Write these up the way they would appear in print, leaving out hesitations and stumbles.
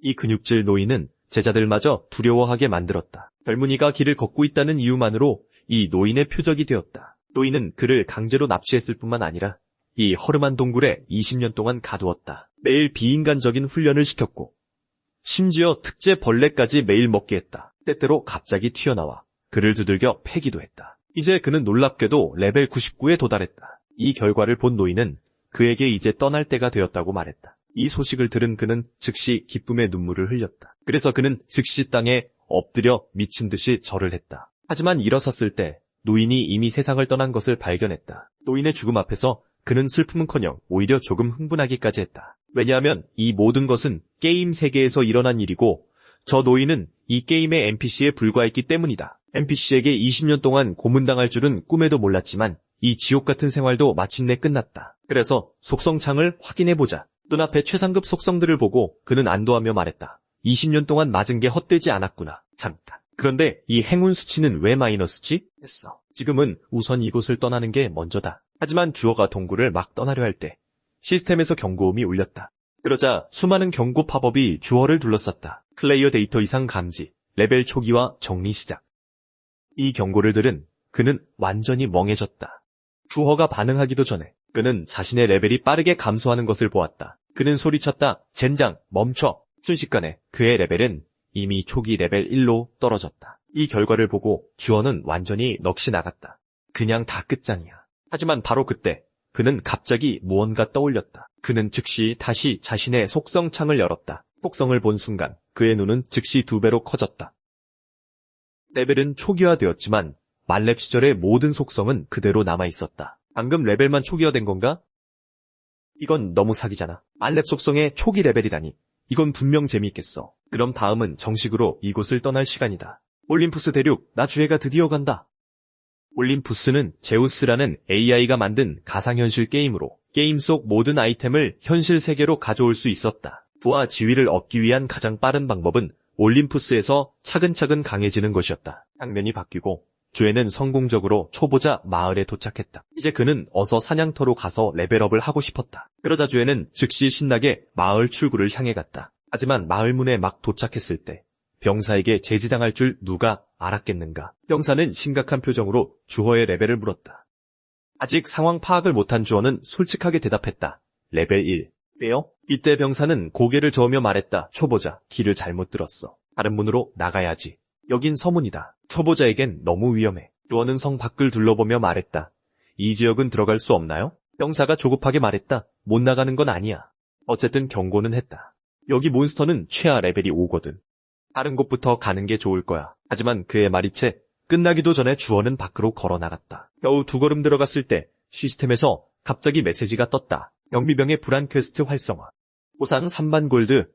이 근육질 노인은 제자들마저 두려워하게 만들었다. 젊은이가 길을 걷고 있다는 이유만으로 이 노인의 표적이 되었다. 노인은 그를 강제로 납치했을 뿐만 아니라 이 허름한 동굴에 20년 동안 가두었다. 매일 비인간적인 훈련을 시켰고 심지어 특제 벌레까지 매일 먹게 했다. 때때로 갑자기 튀어나와 그를 두들겨 패기도 했다. 이제 그는 놀랍게도 레벨 99에 도달했다. 이 결과를 본 노인은 그에게 이제 떠날 때가 되었다고 말했다. 이 소식을 들은 그는 즉시 기쁨의 눈물을 흘렸다. 그래서 그는 즉시 땅에 엎드려 미친 듯이 절을 했다. 하지만 일어섰을 때 노인이 이미 세상을 떠난 것을 발견했다. 노인의 죽음 앞에서 그는 슬픔은커녕 오히려 조금 흥분하기까지 했다. 왜냐하면 이 모든 것은 게임 세계에서 일어난 일이고 저 노인은 이 게임의 NPC에 불과했기 때문이다. NPC에게 20년 동안 고문당할 줄은 꿈에도 몰랐지만 이 지옥 같은 생활도 마침내 끝났다. 그래서 속성창을 확인해보자. 눈앞에 최상급 속성들을 보고 그는 안도하며 말했다. 20년 동안 맞은 게 헛되지 않았구나. 잠깐. 그런데 이 행운 수치는 왜 마이너스지? 했어. 지금은 우선 이곳을 떠나는 게 먼저다. 하지만 주어가 동굴을 막 떠나려 할 때 시스템에서 경고음이 울렸다. 그러자 수많은 경고 팝업이 주어를 둘러쌌다. 플레이어 데이터 이상 감지, 레벨 초기화 정리 시작. 이 경고를 들은 그는 완전히 멍해졌다. 주어가 반응하기도 전에 그는 자신의 레벨이 빠르게 감소하는 것을 보았다. 그는 소리쳤다. 젠장, 멈춰. 순식간에 그의 레벨은 이미 초기 레벨 1로 떨어졌다. 이 결과를 보고 주어는 완전히 넋이 나갔다. 그냥 다 끝장이야. 하지만 바로 그때 그는 갑자기 무언가 떠올렸다. 그는 즉시 다시 자신의 속성창을 열었다. 속성을 본 순간 그의 눈은 즉시 2배로 커졌다. 레벨은 초기화되었지만 만렙 시절의 모든 속성은 그대로 남아있었다. 방금 레벨만 초기화된 건가? 이건 너무 사기잖아. 만렙 속성의 초기 레벨이라니. 이건 분명 재미있겠어. 그럼 다음은 정식으로 이곳을 떠날 시간이다. 올림푸스 대륙, 나 주애가 드디어 간다. 올림푸스는 제우스라는 AI가 만든 가상현실 게임으로 게임 속 모든 아이템을 현실 세계로 가져올 수 있었다. 부와 지위를 얻기 위한 가장 빠른 방법은 올림푸스에서 차근차근 강해지는 것이었다. 장면이 바뀌고 주애는 성공적으로 초보자 마을에 도착했다. 이제 그는 어서 사냥터로 가서 레벨업을 하고 싶었다. 그러자 주애는 즉시 신나게 마을 출구를 향해 갔다. 하지만 마을 문에 막 도착했을 때 병사에게 제지당할 줄 누가 알았겠는가. 병사는 심각한 표정으로 주어의 레벨을 물었다. 아직 상황 파악을 못한 주어는 솔직하게 대답했다. 레벨 1. 왜요? 이때 병사는 고개를 저으며 말했다. 초보자, 길을 잘못 들었어. 다른 문으로 나가야지. 여긴 서문이다. 초보자에겐 너무 위험해. 주어는 성 밖을 둘러보며 말했다. 이 지역은 들어갈 수 없나요? 병사가 조급하게 말했다. 못 나가는 건 아니야. 어쨌든 경고는 했다. 여기 몬스터는 최하 레벨이 5거든. 다른 곳부터 가는 게 좋을 거야. 하지만 그의 말이 채 끝나기도 전에 주어는 밖으로 걸어 나갔다. 겨우 2걸음 들어갔을 때 시스템에서 갑자기 메시지가 떴다. 경비병의 불안 퀘스트 활성화. 보상 3만 골드.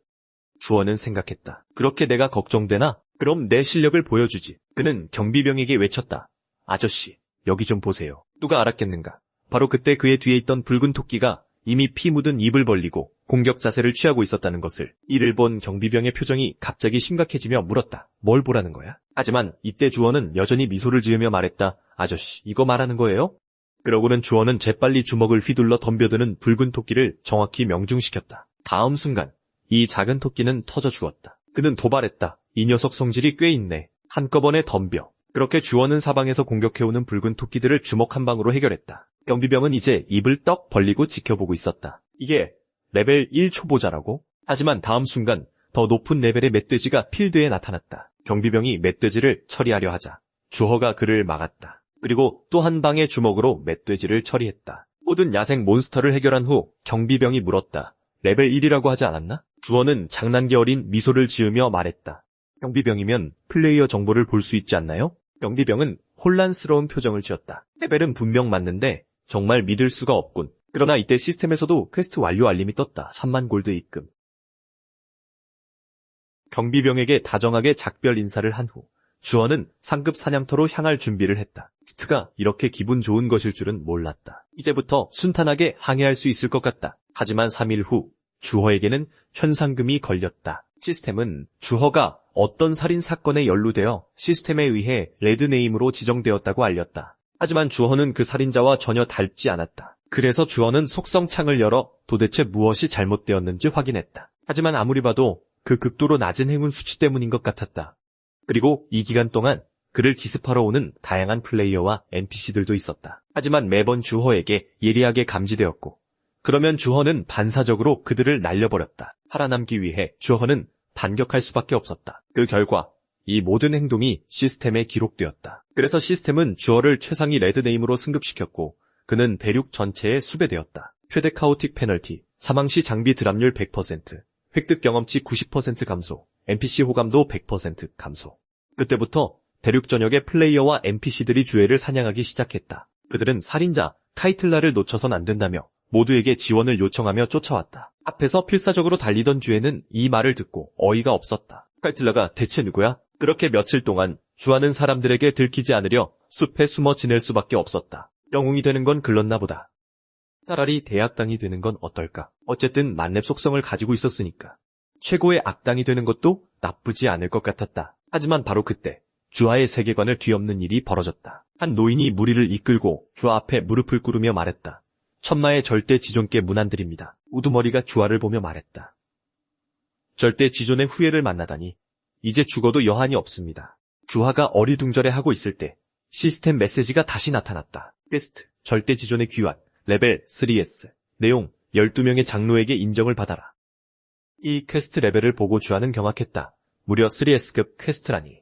주어는 생각했다. 그렇게 내가 걱정되나? 그럼 내 실력을 보여주지. 그는 경비병에게 외쳤다. 아저씨, 여기 좀 보세요. 누가 알았겠는가? 바로 그때 그의 뒤에 있던 붉은 토끼가 이미 피 묻은 입을 벌리고 공격 자세를 취하고 있었다는 것을. 이를 본 경비병의 표정이 갑자기 심각해지며 물었다. 뭘 보라는 거야? 하지만 이때 주어는 여전히 미소를 지으며 말했다. 아저씨, 이거 말하는 거예요? 그러고는 주어는 재빨리 주먹을 휘둘러 덤벼드는 붉은 토끼를 정확히 명중시켰다. 다음 순간 이 작은 토끼는 터져 죽었다. 그는 도발했다. 이 녀석 성질이 꽤 있네. 한꺼번에 덤벼. 그렇게 주어는 사방에서 공격해오는 붉은 토끼들을 주먹 한 방으로 해결했다. 경비병은 이제 입을 떡 벌리고 지켜보고 있었다. 이게 레벨 1 초보자라고? 하지만 다음 순간 더 높은 레벨의 멧돼지가 필드에 나타났다. 경비병이 멧돼지를 처리하려 하자 주어가 그를 막았다. 그리고 또 한 방의 주먹으로 멧돼지를 처리했다. 모든 야생 몬스터를 해결한 후 경비병이 물었다. 레벨 1이라고 하지 않았나? 주어는 장난기 어린 미소를 지으며 말했다. 경비병이면 플레이어 정보를 볼 수 있지 않나요? 경비병은 혼란스러운 표정을 지었다. 레벨은 분명 맞는데 정말 믿을 수가 없군. 그러나 이때 시스템에서도 퀘스트 완료 알림이 떴다. 3만 골드 입금. 경비병에게 다정하게 작별 인사를 한 후 주어는 상급 사냥터로 향할 준비를 했다. 퀘스트가 이렇게 기분 좋은 것일 줄은 몰랐다. 이제부터 순탄하게 항해할 수 있을 것 같다. 하지만 3일 후 주어에게는 현상금이 걸렸다. 시스템은 주어가 어떤 살인 사건에 연루되어 시스템에 의해 레드네임으로 지정되었다고 알렸다. 하지만 주어는 그 살인자와 전혀 닮지 않았다. 그래서 주어는 속성창을 열어 도대체 무엇이 잘못되었는지 확인했다. 하지만 아무리 봐도 그 극도로 낮은 행운 수치 때문인 것 같았다. 그리고 이 기간 동안 그를 기습하러 오는 다양한 플레이어와 NPC들도 있었다. 하지만 매번 주허에게 예리하게 감지되었고, 그러면 주허는 반사적으로 그들을 날려버렸다. 살아남기 위해 주허는 반격할 수밖에 없었다. 그 결과 이 모든 행동이 시스템에 기록되었다. 그래서 시스템은 주허를 최상위 레드네임으로 승급시켰고, 그는 대륙 전체에 수배되었다. 최대 카오틱 페널티, 사망 시 장비 드랍률 100%, 획득 경험치 90% 감소, NPC 호감도 100% 감소. 그때부터 대륙 전역의 플레이어와 NPC들이 주애를 사냥하기 시작했다. 그들은 살인자 카이틀라를 놓쳐선 안 된다며 모두에게 지원을 요청하며 쫓아왔다. 앞에서 필사적으로 달리던 주애는 이 말을 듣고 어이가 없었다. 카이틀라가 대체 누구야? 그렇게 며칠 동안 주아는 사람들에게 들키지 않으려 숲에 숨어 지낼 수밖에 없었다. 영웅이 되는 건 글렀나 보다. 차라리 대악당이 되는 건 어떨까? 어쨌든 만렙 속성을 가지고 있었으니까. 최고의 악당이 되는 것도 나쁘지 않을 것 같았다. 하지만 바로 그때 주아의 세계관을 뒤엎는 일이 벌어졌다. 한 노인이 무리를 이끌고 주아 앞에 무릎을 꿇으며 말했다. 천마의 절대 지존께 문안드립니다. 우두머리가 주아를 보며 말했다. 절대 지존의 후예를 만나다니 이제 죽어도 여한이 없습니다. 주아가 어리둥절해하고 있을 때 시스템 메시지가 다시 나타났다. 퀘스트, 절대 지존의 귀환, 레벨 3S, 내용 12명의 장로에게 인정을 받아라. 이 퀘스트 레벨을 보고 주아는 경악했다. 무려 3S급 퀘스트라니.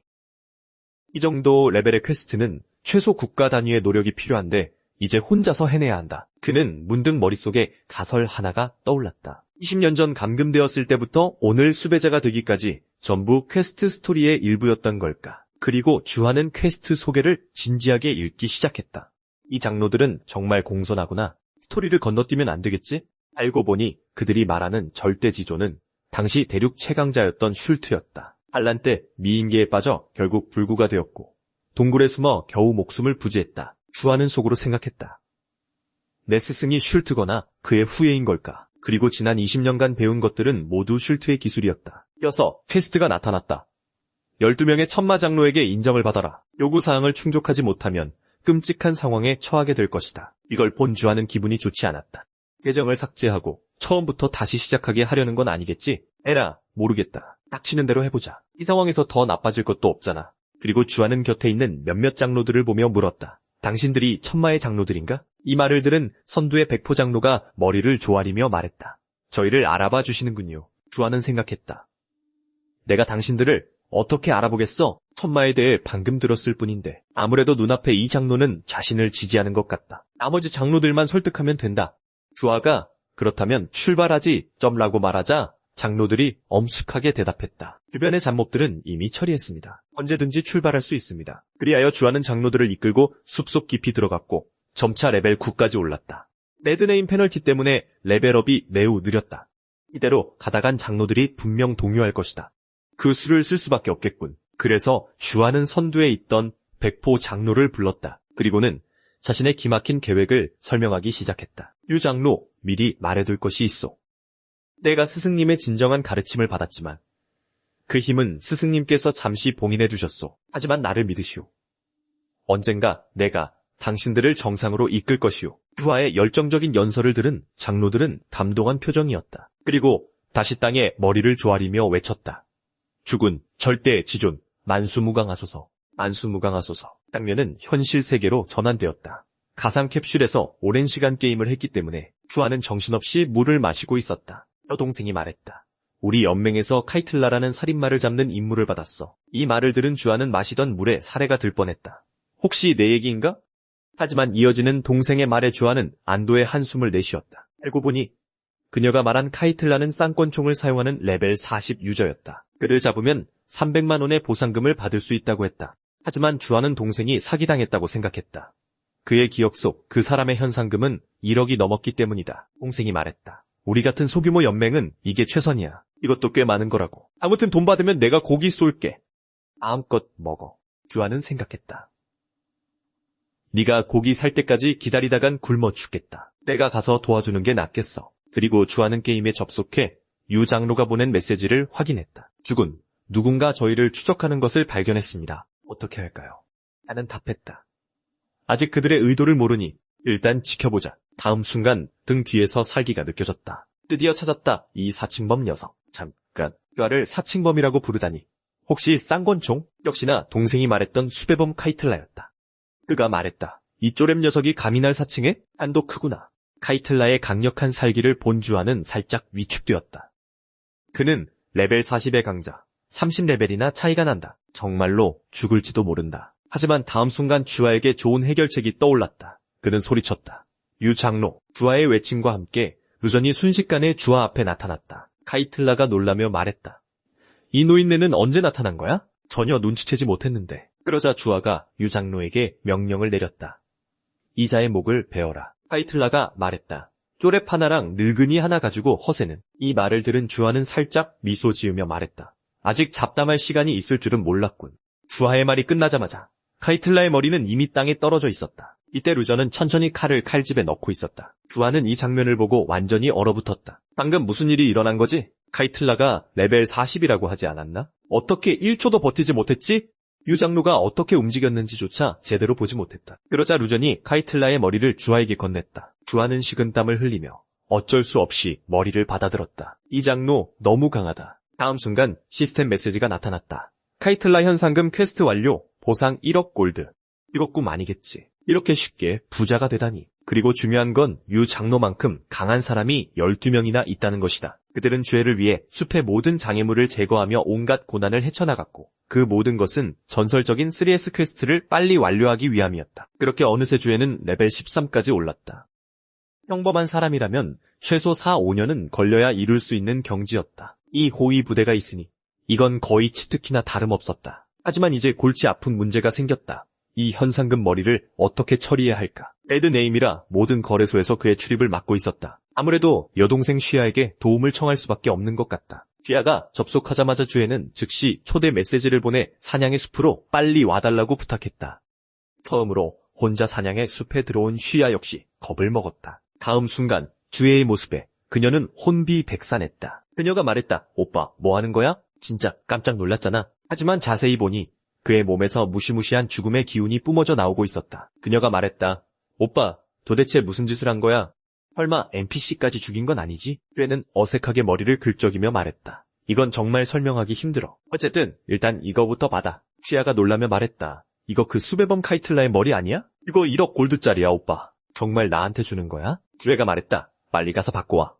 이 정도 레벨의 퀘스트는 최소 국가 단위의 노력이 필요한데 이제 혼자서 해내야 한다. 그는 문득 머릿속에 가설 하나가 떠올랐다. 20년 전 감금되었을 때부터 오늘 수배자가 되기까지 전부 퀘스트 스토리의 일부였던 걸까. 그리고 주아는 퀘스트 소개를 진지하게 읽기 시작했다. 이 장로들은 정말 공손하구나. 스토리를 건너뛰면 안 되겠지? 알고 보니 그들이 말하는 절대지존은 당시 대륙 최강자였던 슐트였다. 반란 때 미인계에 빠져 결국 불구가 되었고 동굴에 숨어 겨우 목숨을 부지했다. 주아는 속으로 생각했다. 내 스승이 슐트거나 그의 후예인 걸까? 그리고 지난 20년간 배운 것들은 모두 슐트의 기술이었다. 이어서 퀘스트가 나타났다. 12명의 천마 장로에게 인정을 받아라. 요구사항을 충족하지 못하면 끔찍한 상황에 처하게 될 것이다. 이걸 본 주아는 기분이 좋지 않았다. 계정을 삭제하고 처음부터 다시 시작하게 하려는 건 아니겠지? 에라, 모르겠다. 닥치는 대로 해보자. 이 상황에서 더 나빠질 것도 없잖아. 그리고 주아는 곁에 있는 몇몇 장로들을 보며 물었다. 당신들이 천마의 장로들인가? 이 말을 들은 선두의 백포 장로가 머리를 조아리며 말했다. 저희를 알아봐 주시는군요. 주아는 생각했다. 내가 당신들을 어떻게 알아보겠어? 천마에 대해 방금 들었을 뿐인데 아무래도 눈앞에 이 장로는 자신을 지지하는 것 같다. 나머지 장로들만 설득하면 된다. 주아가 그렇다면 출발하지 점라고 말하자 장로들이 엄숙하게 대답했다. 주변의 잡몹들은 이미 처리했습니다. 언제든지 출발할 수 있습니다. 그리하여 주아는 장로들을 이끌고 숲속 깊이 들어갔고 점차 레벨 9까지 올랐다. 레드네임 페널티 때문에 레벨업이 매우 느렸다. 이대로 가다간 장로들이 분명 동요할 것이다. 그 수를 쓸 수밖에 없겠군. 그래서 주아는 선두에 있던 백포 장로를 불렀다. 그리고는 자신의 기막힌 계획을 설명하기 시작했다. 유 장로, 미리 말해둘 것이 있어. 내가 스승님의 진정한 가르침을 받았지만 그 힘은 스승님께서 잠시 봉인해 두셨소. 하지만 나를 믿으시오. 언젠가 내가 당신들을 정상으로 이끌 것이오. 주아의 열정적인 연설을 들은 장로들은 감동한 표정이었다. 그리고 다시 땅에 머리를 조아리며 외쳤다. 주군, 절대 지존, 만수무강하소서. 만수무강하소서. 장면은 현실 세계로 전환되었다. 가상 캡슐에서 오랜 시간 게임을 했기 때문에 주아는 정신없이 물을 마시고 있었다. 여동생이 말했다. 우리 연맹에서 카이틀라라는 살인마를 잡는 임무를 받았어. 이 말을 들은 주아는 마시던 물에 사례가 들 뻔했다. 혹시 내 얘기인가? 하지만 이어지는 동생의 말에 주아는 안도의 한숨을 내쉬었다. 알고 보니 그녀가 말한 카이틀라는 쌍권총을 사용하는 레벨 40 유저였다. 그를 잡으면 300만 원의 보상금을 받을 수 있다고 했다. 하지만 주아는 동생이 사기당했다고 생각했다. 그의 기억 속 그 사람의 현상금은 1억이 넘었기 때문이다. 동생이 말했다. 우리 같은 소규모 연맹은 이게 최선이야. 이것도 꽤 많은 거라고. 아무튼 돈 받으면 내가 고기 쏠게. 마음껏 먹어. 주아는 생각했다. 네가 고기 살 때까지 기다리다간 굶어 죽겠다. 내가 가서 도와주는 게 낫겠어. 그리고 주아는 게임에 접속해 유 장로가 보낸 메시지를 확인했다. 주군, 누군가 저희를 추적하는 것을 발견했습니다. 어떻게 할까요? 나는 답했다. 아직 그들의 의도를 모르니 일단 지켜보자. 다음 순간 등 뒤에서 살기가 느껴졌다. 드디어 찾았다. 이 사칭범 녀석. 잠깐, 뼈를 사칭범이라고 부르다니. 혹시 쌍권총? 역시나 동생이 말했던 수배범 카이틀라였다. 그가 말했다. 이 쪼렙 녀석이 감히 날 사칭해? 안도 크구나. 카이틀라의 강력한 살기를 본 주아는 살짝 위축되었다. 그는 레벨 40의 강자, 30레벨이나 차이가 난다. 정말로 죽을지도 모른다. 하지만 다음 순간 주아에게 좋은 해결책이 떠올랐다. 그는 소리쳤다. 유 장로. 주아의 외침과 함께 루전이 순식간에 주아 앞에 나타났다. 카이틀라가 놀라며 말했다. 이 노인네는 언제 나타난 거야? 전혀 눈치채지 못했는데. 그러자 주아가 유 장로에게 명령을 내렸다. 이자의 목을 베어라. 카이틀라가 말했다. 쪼렙 하나랑 늙은이 하나 가지고 허세는. 이 말을 들은 주아는 살짝 미소 지으며 말했다. 아직 잡담할 시간이 있을 줄은 몰랐군. 주아의 말이 끝나자마자 카이틀라의 머리는 이미 땅에 떨어져 있었다. 이때 루저는 천천히 칼을 칼집에 넣고 있었다. 주아는 이 장면을 보고 완전히 얼어붙었다. 방금 무슨 일이 일어난 거지? 카이틀라가 레벨 40이라고 하지 않았나? 어떻게 1초도 버티지 못했지? 유 장로가 어떻게 움직였는지조차 제대로 보지 못했다. 그러자 루전이 카이틀라의 머리를 주아에게 건넸다. 주아는 식은땀을 흘리며 어쩔 수 없이 머리를 받아들었다. 이 장로 너무 강하다. 다음 순간 시스템 메시지가 나타났다. 카이틀라 현상금 퀘스트 완료. 보상 1억 골드. 이거 꿈 아니겠지. 이렇게 쉽게 부자가 되다니. 그리고 중요한 건 유 장로만큼 강한 사람이 12명이나 있다는 것이다. 그들은 죄를 위해 숲의 모든 장애물을 제거하며 온갖 고난을 헤쳐나갔고 그 모든 것은 전설적인 3S 퀘스트를 빨리 완료하기 위함이었다. 그렇게 어느새 주에는 레벨 13까지 올랐다. 평범한 사람이라면 최소 4, 5년은 걸려야 이룰 수 있는 경지였다. 이 호위 부대가 있으니 이건 거의 치트키나 다름없었다. 하지만 이제 골치 아픈 문제가 생겼다. 이 현상금 머리를 어떻게 처리해야 할까? 에드네임이라 모든 거래소에서 그의 출입을 막고 있었다. 아무래도 여동생 쉬아에게 도움을 청할 수밖에 없는 것 같다. 쉬아가 접속하자마자 주에는 즉시 초대 메시지를 보내 사냥의 숲으로 빨리 와달라고 부탁했다. 처음으로 혼자 사냥의 숲에 들어온 쉬아 역시 겁을 먹었다. 다음 순간 주의 모습에 그녀는 혼비백산했다. 그녀가 말했다. 오빠 뭐 하는 거야? 진짜 깜짝 놀랐잖아. 하지만 자세히 보니 그의 몸에서 무시무시한 죽음의 기운이 뿜어져 나오고 있었다. 그녀가 말했다. 오빠, 도대체 무슨 짓을 한 거야? 설마 NPC까지 죽인 건 아니지? 꾀는 어색하게 머리를 긁적이며 말했다. 이건 정말 설명하기 힘들어. 어쨌든 일단 이거부터 받아. 치아가 놀라며 말했다. 이거 그 수배범 카이틀라의 머리 아니야? 이거 1억 골드짜리야 오빠. 정말 나한테 주는 거야? 주애가 말했다. 빨리 가서 받고 와.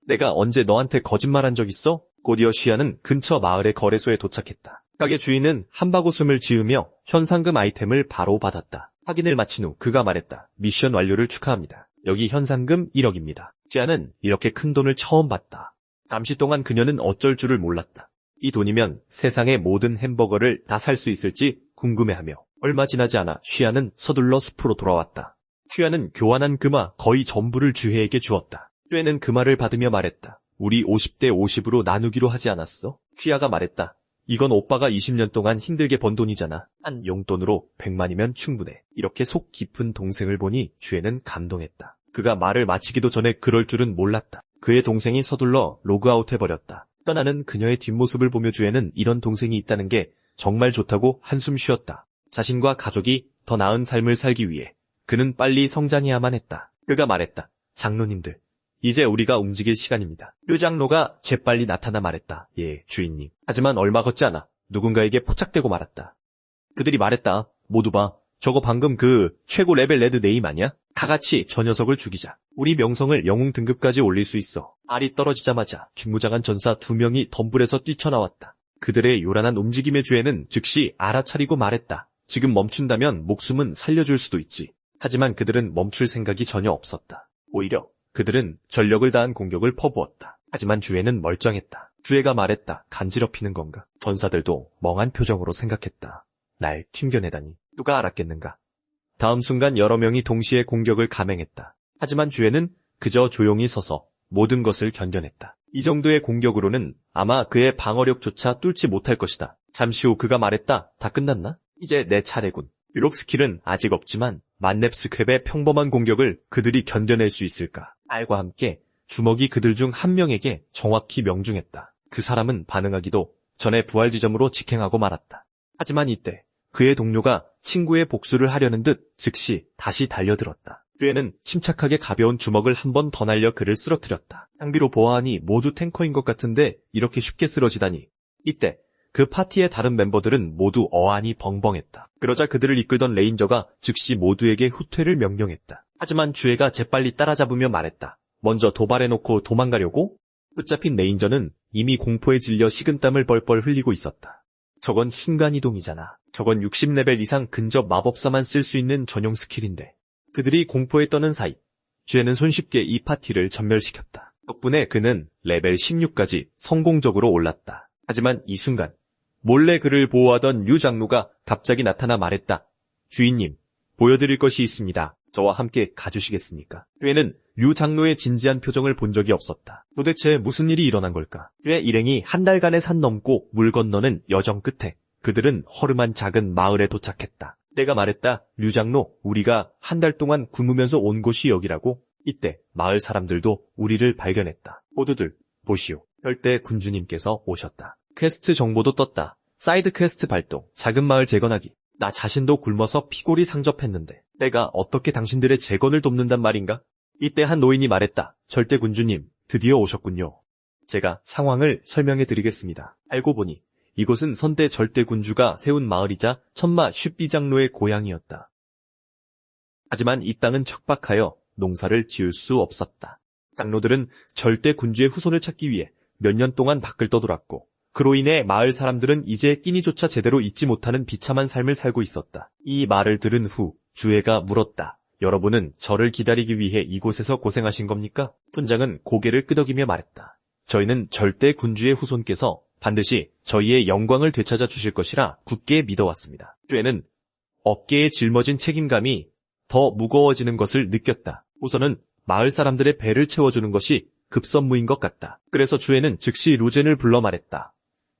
내가 언제 너한테 거짓말한 적 있어? 곧이어 쉬아는 근처 마을의 거래소에 도착했다. 가게 주인은 한바구음을 지으며 현상금 아이템을 바로 받았다. 확인을 마친 후 그가 말했다. 미션 완료를 축하합니다. 여기 현상금 1억입니다. 쉬아는 이렇게 큰 돈을 처음 봤다. 잠시 동안 그녀는 어쩔 줄을 몰랐다. 이 돈이면 세상의 모든 햄버거를 다 살 수 있을지 궁금해하며 얼마 지나지 않아 쉬아는 서둘러 숲으로 돌아왔다. 쉬아는 교환한 금화 거의 전부를 주혜에게 주었다. 주혜는 금화를 받으며 말했다. 우리 50대 50으로 나누기로 하지 않았어? 쉬아가 말했다. 이건 오빠가 20년 동안 힘들게 번 돈이잖아. 한 용돈으로 100만이면 충분해. 이렇게 속 깊은 동생을 보니 주혜는 감동했다. 그가 말을 마치기도 전에 그럴 줄은 몰랐다. 그의 동생이 서둘러 로그아웃해버렸다. 떠나는 그녀의 뒷모습을 보며 주혜는 이런 동생이 있다는 게 정말 좋다고 한숨 쉬었다. 자신과 가족이 더 나은 삶을 살기 위해 그는 빨리 성장해야만 했다. 그가 말했다. 장로님들, 이제 우리가 움직일 시간입니다. 유 장로가 재빨리 나타나 말했다. 예, 주인님. 하지만 얼마 걷지 않아 누군가에게 포착되고 말았다. 그들이 말했다. 모두 봐. 저거 방금 그 최고 레벨 레드 네임 아니야? 다 같이 저 녀석을 죽이자. 우리 명성을 영웅 등급까지 올릴 수 있어. 알이 떨어지자마자 중무장한 전사 2명이 덤불에서 뛰쳐나왔다. 그들의 요란한 움직임의 주에는 즉시 알아차리고 말했다. 지금 멈춘다면 목숨은 살려줄 수도 있지. 하지만 그들은 멈출 생각이 전혀 없었다. 오히려 그들은 전력을 다한 공격을 퍼부었다. 하지만 주애는 멀쩡했다. 주애가 말했다. 간지럽히는 건가? 전사들도 멍한 표정으로 생각했다. 날 튕겨내다니 누가 알았겠는가? 다음 순간 여러 명이 동시에 공격을 감행했다. 하지만 주애는 그저 조용히 서서 모든 것을 견뎌냈다. 이 정도의 공격으로는 아마 그의 방어력조차 뚫지 못할 것이다. 잠시 후 그가 말했다. 다 끝났나? 이제 내 차례군. 비록 스킬은 아직 없지만 만렙 스캡의 평범한 공격을 그들이 견뎌낼 수 있을까? 알과 함께 주먹이 그들 중 한 명에게 정확히 명중했다. 그 사람은 반응하기도 전에 부활 지점으로 직행하고 말았다. 하지만 이때 그의 동료가 친구의 복수를 하려는 듯 즉시 다시 달려들었다. 주에는 침착하게 가벼운 주먹을 한 번 더 날려 그를 쓰러뜨렸다. 장비로 보아하니 모두 탱커인 것 같은데 이렇게 쉽게 쓰러지다니. 이때 그 파티의 다른 멤버들은 모두 어안이 벙벙했다. 그러자 그들을 이끌던 레인저가 즉시 모두에게 후퇴를 명령했다. 하지만 주애가 재빨리 따라잡으며 말했다. 먼저 도발해놓고 도망가려고? 붙잡힌 레인저는 이미 공포에 질려 식은땀을 뻘뻘 흘리고 있었다. 저건 순간이동이잖아. 저건 60레벨 이상 근접 마법사만 쓸 수 있는 전용 스킬인데. 그들이 공포에 떠는 사이 주애는 손쉽게 이 파티를 전멸시켰다. 덕분에 그는 레벨 16까지 성공적으로 올랐다. 하지만 이 순간 몰래 그를 보호하던 류 장로가 갑자기 나타나 말했다. 주인님, 보여드릴 것이 있습니다. 저와 함께 가주시겠습니까? 주애는 류 장로의 진지한 표정을 본 적이 없었다. 도대체 무슨 일이 일어난 걸까? 주애 일행이 한 달간의 산 넘고 물 건너는 여정 끝에 그들은 허름한 작은 마을에 도착했다. 내가 말했다. 류 장로, 우리가 한 달 동안 굶으면서 온 곳이 여기라고? 이때 마을 사람들도 우리를 발견했다. 모두들 보시오. 절대 군주님께서 오셨다. 퀘스트 정보도 떴다. 사이드 퀘스트 발동, 작은 마을 재건하기. 나 자신도 굶어서 피골이 상접했는데 내가 어떻게 당신들의 재건을 돕는단 말인가? 이때 한 노인이 말했다. 절대 군주님, 드디어 오셨군요. 제가 상황을 설명해 드리겠습니다. 알고 보니 이곳은 선대 절대 군주가 세운 마을이자 천마 쉽비 장로의 고향이었다. 하지만 이 땅은 척박하여 농사를 지을 수 없었다. 장로들은 절대 군주의 후손을 찾기 위해 몇 년 동안 밖을 떠돌았고 그로 인해 마을 사람들은 이제 끼니조차 제대로 잊지 못하는 비참한 삶을 살고 있었다. 이 말을 들은 후 주애가 물었다. 여러분은 저를 기다리기 위해 이곳에서 고생하신 겁니까? 훈장은 고개를 끄덕이며 말했다. 저희는 절대 군주의 후손께서 반드시 저희의 영광을 되찾아 주실 것이라 굳게 믿어왔습니다. 주애는 어깨에 짊어진 책임감이 더 무거워지는 것을 느꼈다. 우선은 마을 사람들의 배를 채워주는 것이 급선무인 것 같다. 그래서 주애는 즉시 루젠을 불러 말했다.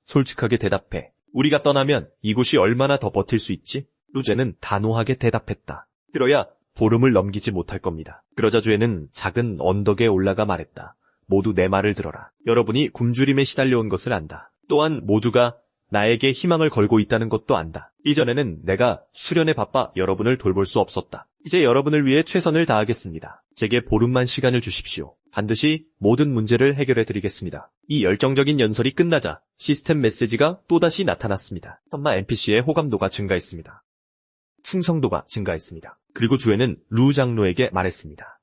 솔직하게 대답해. 우리가 떠나면 이곳이 얼마나 더 버틸 수 있지? 루젠은 단호하게 대답했다. 들어야 보름을 넘기지 못할 겁니다. 그러자 주애는 작은 언덕에 올라가 말했다. 모두 내 말을 들어라. 여러분이 굶주림에 시달려온 것을 안다. 또한 모두가 나에게 희망을 걸고 있다는 것도 안다. 이전에는 내가 수련에 바빠 여러분을 돌볼 수 없었다. 이제 여러분을 위해 최선을 다하겠습니다. 제게 보름만 시간을 주십시오. 반드시 모든 문제를 해결해 드리겠습니다. 이 열정적인 연설이 끝나자 시스템 메시지가 또다시 나타났습니다. 천마 NPC의 호감도가 증가했습니다. 충성도가 증가했습니다. 그리고 주애는 루 장로에게 말했습니다.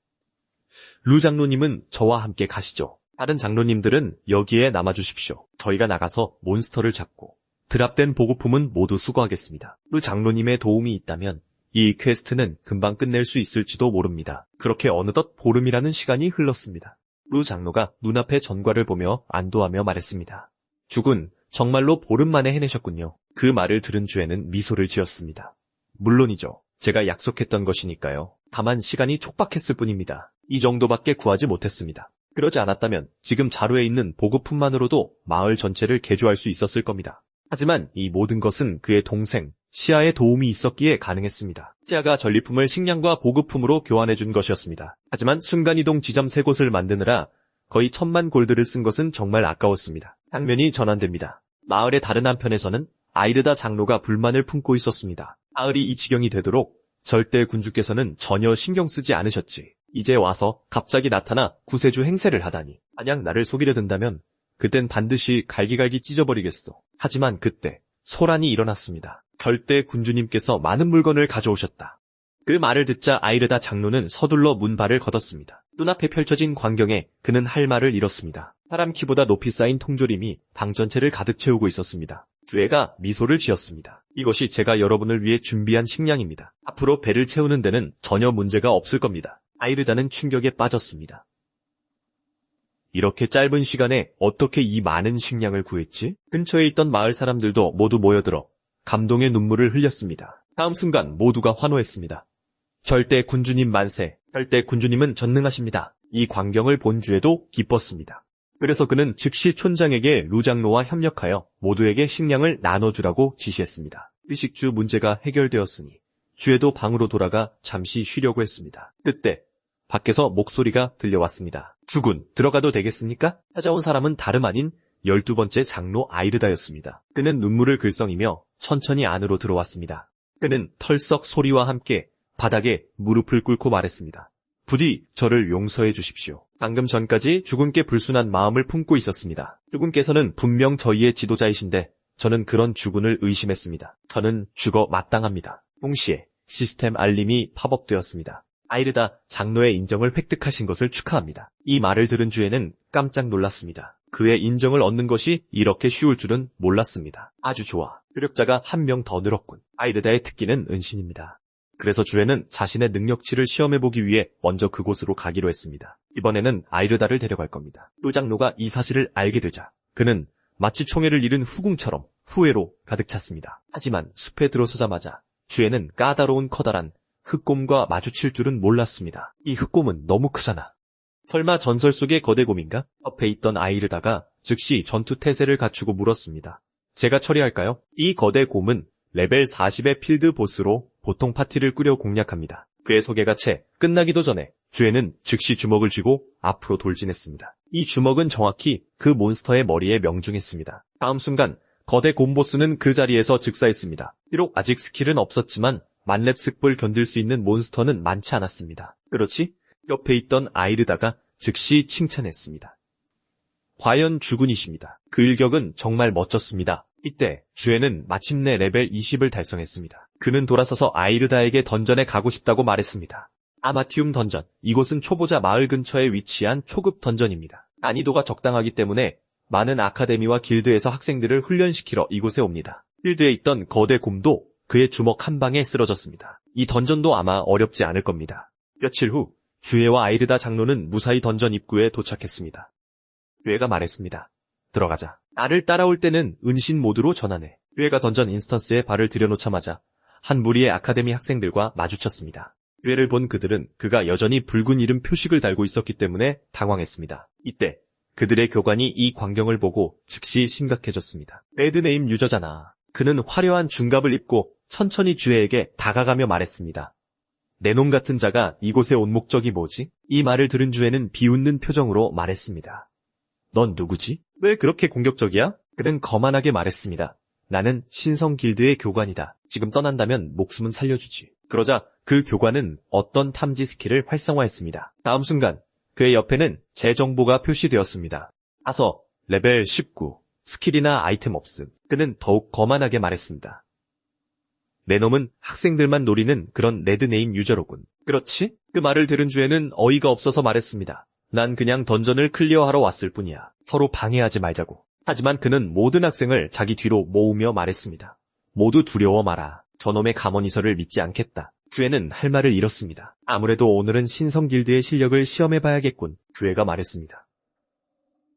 루 장로님은 저와 함께 가시죠. 다른 장로님들은 여기에 남아주십시오. 저희가 나가서 몬스터를 잡고 드랍된 보급품은 모두 수거하겠습니다. 루 장로님의 도움이 있다면 이 퀘스트는 금방 끝낼 수 있을지도 모릅니다. 그렇게 어느덧 보름이라는 시간이 흘렀습니다. 루 장로가 눈앞의 전과를 보며 안도하며 말했습니다. 죽은 정말로 보름 만에 해내셨군요. 그 말을 들은 주애는 미소를 지었습니다. 물론이죠. 제가 약속했던 것이니까요. 다만 시간이 촉박했을 뿐입니다. 이 정도밖에 구하지 못했습니다. 그러지 않았다면 지금 자루에 있는 보급품만으로도 마을 전체를 개조할 수 있었을 겁니다. 하지만 이 모든 것은 그의 동생 시아의 도움이 있었기에 가능했습니다. 시아가 전리품을 식량과 보급품으로 교환해준 것이었습니다. 하지만 순간이동 지점 3곳을 만드느라 거의 1000만 골드를 쓴 것은 정말 아까웠습니다. 장면이 전환됩니다. 마을의 다른 한편에서는 아이르다 장로가 불만을 품고 있었습니다. 마을이 이 지경이 되도록 절대 군주께서는 전혀 신경 쓰지 않으셨지. 이제 와서 갑자기 나타나 구세주 행세를 하다니. 만약 나를 속이려 든다면 그땐 반드시 갈기갈기 찢어버리겠어. 하지만 그때 소란이 일어났습니다. 절대 군주님께서 많은 물건을 가져오셨다. 그 말을 듣자 아이르다 장로는 서둘러 문발을 걷었습니다. 눈앞에 펼쳐진 광경에 그는 할 말을 잃었습니다. 사람 키보다 높이 쌓인 통조림이 방 전체를 가득 채우고 있었습니다. 주애가 미소를 지었습니다. 이것이 제가 여러분을 위해 준비한 식량입니다. 앞으로 배를 채우는 데는 전혀 문제가 없을 겁니다. 아이르다는 충격에 빠졌습니다. 이렇게 짧은 시간에 어떻게 이 많은 식량을 구했지? 근처에 있던 마을 사람들도 모두 모여들어 감동의 눈물을 흘렸습니다. 다음 순간 모두가 환호했습니다. 절대 군주님 만세. 절대 군주님은 전능하십니다. 이 광경을 본 주애도 기뻤습니다. 그래서 그는 즉시 촌장에게 루장로와 협력하여 모두에게 식량을 나눠주라고 지시했습니다. 의식주 문제가 해결되었으니 주애도 방으로 돌아가 잠시 쉬려고 했습니다. 그때 밖에서 목소리가 들려왔습니다. 주군, 들어가도 되겠습니까? 찾아온 사람은 다름 아닌 12번째 장로 아이르다였습니다. 그는 눈물을 글썽이며 천천히 안으로 들어왔습니다. 그는 털썩 소리와 함께 바닥에 무릎을 꿇고 말했습니다. 부디 저를 용서해 주십시오. 방금 전까지 주군께 불순한 마음을 품고 있었습니다. 주군께서는 분명 저희의 지도자이신데 저는 그런 주군을 의심했습니다. 저는 죽어 마땅합니다. 동시에 시스템 알림이 팝업되었습니다. 아이르다 장로의 인정을 획득하신 것을 축하합니다. 이 말을 들은 주에는 깜짝 놀랐습니다. 그의 인정을 얻는 것이 이렇게 쉬울 줄은 몰랐습니다. 아주 좋아. 조력자가 한 명 더 늘었군. 아이르다의 특기는 은신입니다. 그래서 주에는 자신의 능력치를 시험해보기 위해 먼저 그곳으로 가기로 했습니다. 이번에는 아이르다를 데려갈 겁니다. 또 장로가 이 사실을 알게 되자 그는 마치 총애를 잃은 후궁처럼 후회로 가득 찼습니다. 하지만 숲에 들어서자마자 주에는 까다로운 커다란 흑곰과 마주칠 줄은 몰랐습니다. 이 흑곰은 너무 크잖아. 설마 전설 속의 거대 곰인가? 옆에 있던 아이르다가 즉시 전투 태세를 갖추고 물었습니다. 제가 처리할까요? 이 거대 곰은 레벨 40의 필드 보스로 보통 파티를 꾸려 공략합니다. 그의 소개가 채 끝나기도 전에 주에는 즉시 주먹을 쥐고 앞으로 돌진했습니다. 이 주먹은 정확히 그 몬스터의 머리에 명중했습니다. 다음 순간 거대 곰 보스는 그 자리에서 즉사했습니다. 비록 아직 스킬은 없었지만 만렙 습을 견딜 수 있는 몬스터는 많지 않았습니다. 그렇지? 옆에 있던 아이르다가 즉시 칭찬했습니다. 과연 주군이십니다. 그 일격은 정말 멋졌습니다. 이때 주에는 마침내 레벨 20을 달성했습니다. 그는 돌아서서 아이르다에게 던전에 가고 싶다고 말했습니다. 아마티움 던전, 이곳은 초보자 마을 근처에 위치한 초급 던전입니다. 난이도가 적당하기 때문에 많은 아카데미와 길드에서 학생들을 훈련시키러 이곳에 옵니다. 필드에 있던 거대 곰도 그의 주먹 한 방에 쓰러졌습니다. 이 던전도 아마 어렵지 않을 겁니다. 며칠 후 주에와 아이르다 장로는 무사히 던전 입구에 도착했습니다. 주에가 말했습니다. 들어가자. 나를 따라올 때는 은신 모드로 전환해. 주에가 던전 인스턴스에 발을 들여놓자마자 한 무리의 아카데미 학생들과 마주쳤습니다. 주에를 본 그들은 그가 여전히 붉은 이름 표식을 달고 있었기 때문에 당황했습니다. 이때 그들의 교관이 이 광경을 보고 즉시 심각해졌습니다. 레드네임 유저잖아. 그는 화려한 중갑을 입고 천천히 주에에게 다가가며 말했습니다. 내 놈 같은 자가 이곳에 온 목적이 뭐지? 이 말을 들은 주에는 비웃는 표정으로 말했습니다. 넌 누구지? 왜 그렇게 공격적이야? 그는 거만하게 말했습니다. 나는 신성 길드의 교관이다. 지금 떠난다면 목숨은 살려주지. 그러자 그 교관은 어떤 탐지 스킬을 활성화했습니다. 다음 순간 그의 옆에는 제 정보가 표시되었습니다. 아서 레벨 19, 스킬이나 아이템 없음. 그는 더욱 거만하게 말했습니다. 내 놈은 학생들만 노리는 그런 레드네임 유저로군. 그렇지? 그 말을 들은 주에는 어이가 없어서 말했습니다. 난 그냥 던전을 클리어하러 왔을 뿐이야. 서로 방해하지 말자고. 하지만 그는 모든 학생을 자기 뒤로 모으며 말했습니다. 모두 두려워 마라. 저놈의 가머니설을 믿지 않겠다. 주에는 할 말을 잃었습니다. 아무래도 오늘은 신성길드의 실력을 시험해봐야겠군. 주에가 말했습니다.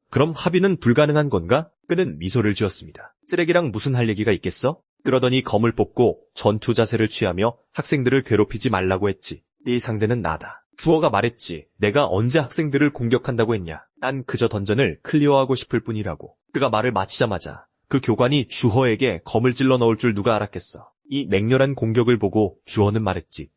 그럼 합의는 불가능한 건가? 그는 미소를 지었습니다. 쓰레기랑 무슨 할 얘기가 있겠어? 그러더니 검을 뽑고 전투 자세를 취하며 학생들을 괴롭히지 말라고 했지. 네 상대는 나다. 주어가 말했지. 내가 언제 학생들을 공격한다고 했냐. 난 그저 던전을 클리어하고 싶을 뿐이라고. 그가 말을 마치자마자 그 교관이 주허에게 검을 찔러 넣을 줄 누가 알았겠어. 이 맹렬한 공격을 보고 주허는 말했지.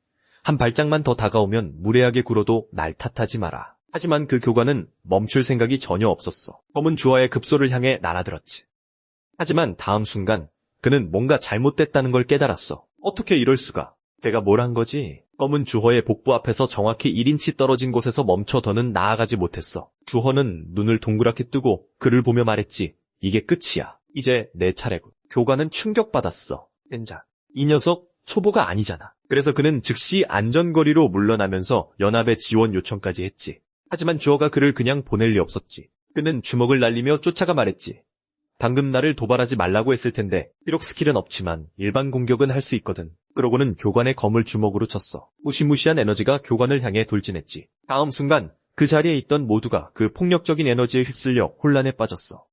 한 발짝만 더 다가오면 무례하게 굴어도 날 탓하지 마라. 하지만 그 교관은 멈출 생각이 전혀 없었어. 검은 주허의 급소를 향해 날아들었지. 하지만 다음 순간 그는 뭔가 잘못됐다는 걸 깨달았어. 어떻게 이럴 수가. 내가 뭘 한 거지? 검은 주허의 복부 앞에서 정확히 1인치 떨어진 곳에서 멈춰 더는 나아가지 못했어. 주허는 눈을 동그랗게 뜨고 그를 보며 말했지. 이게 끝이야. 이제 내 차례군. 교관은 충격받았어. 젠장. 이 녀석 초보가 아니잖아. 그래서 그는 즉시 안전거리로 물러나면서 연합의 지원 요청까지 했지. 하지만 주허가 그를 그냥 보낼 리 없었지. 그는 주먹을 날리며 쫓아가 말했지. 방금 나를 도발하지 말라고 했을 텐데 비록 스킬은 없지만 일반 공격은 할 수 있거든. 그러고는 교관의 검을 주먹으로 쳤어. 무시무시한 에너지가 교관을 향해 돌진했지. 다음 순간 그 자리에 있던 모두가 그 폭력적인 에너지에 휩쓸려 혼란에 빠졌어.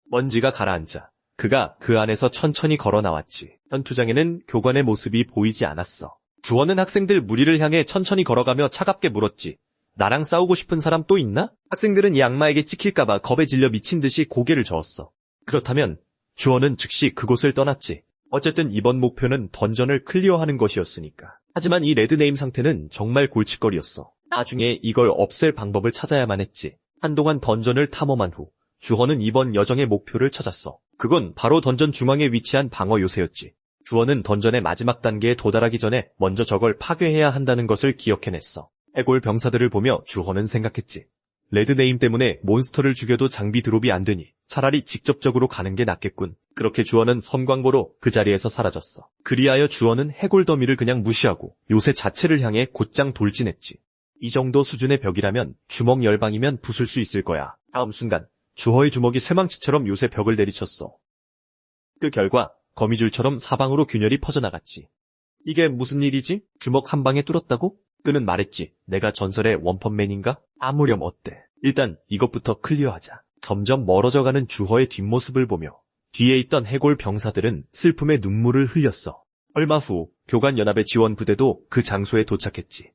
먼지가 가라앉자 그가 그 안에서 천천히 걸어 나왔지. 전투장에는 교관의 모습이 보이지 않았어. 주원은 학생들 무리를 향해 천천히 걸어가며 차갑게 물었지. 나랑 싸우고 싶은 사람 또 있나? 학생들은 이 악마에게 찍힐까봐 겁에 질려 미친 듯이 고개를 저었어. 그렇다면 주원은 즉시 그곳을 떠났지. 어쨌든 이번 목표는 던전을 클리어하는 것이었으니까. 하지만 이 레드네임 상태는 정말 골칫거리였어. 나중에 이걸 없앨 방법을 찾아야만 했지. 한동안 던전을 탐험한 후 주헌은 이번 여정의 목표를 찾았어. 그건 바로 던전 중앙에 위치한 방어 요새였지. 주원은 던전의 마지막 단계에 도달하기 전에 먼저 저걸 파괴해야 한다는 것을 기억해냈어. 해골 병사들을 보며 주헌은 생각했지. 레드네임 때문에 몬스터를 죽여도 장비 드롭이 안 되니 차라리 직접적으로 가는 게 낫겠군. 그렇게 주헌은 선광보로 그 자리에서 사라졌어. 그리하여 주헌은 해골 더미를 그냥 무시하고 요새 자체를 향해 곧장 돌진했지. 이 정도 수준의 벽이라면 주먹 열방이면 부술 수 있을 거야. 다음 순간 주허의 주먹이 쇠망치처럼 요새 벽을 내리쳤어. 그 결과 거미줄처럼 사방으로 균열이 퍼져나갔지. 이게 무슨 일이지? 주먹 한 방에 뚫었다고? 그는 말했지. 내가 전설의 원펀맨인가? 아무렴 어때? 일단 이것부터 클리어하자. 점점 멀어져가는 주허의 뒷모습을 보며 뒤에 있던 해골 병사들은 슬픔의 눈물을 흘렸어. 얼마 후 교관연합의 지원 부대도 그 장소에 도착했지.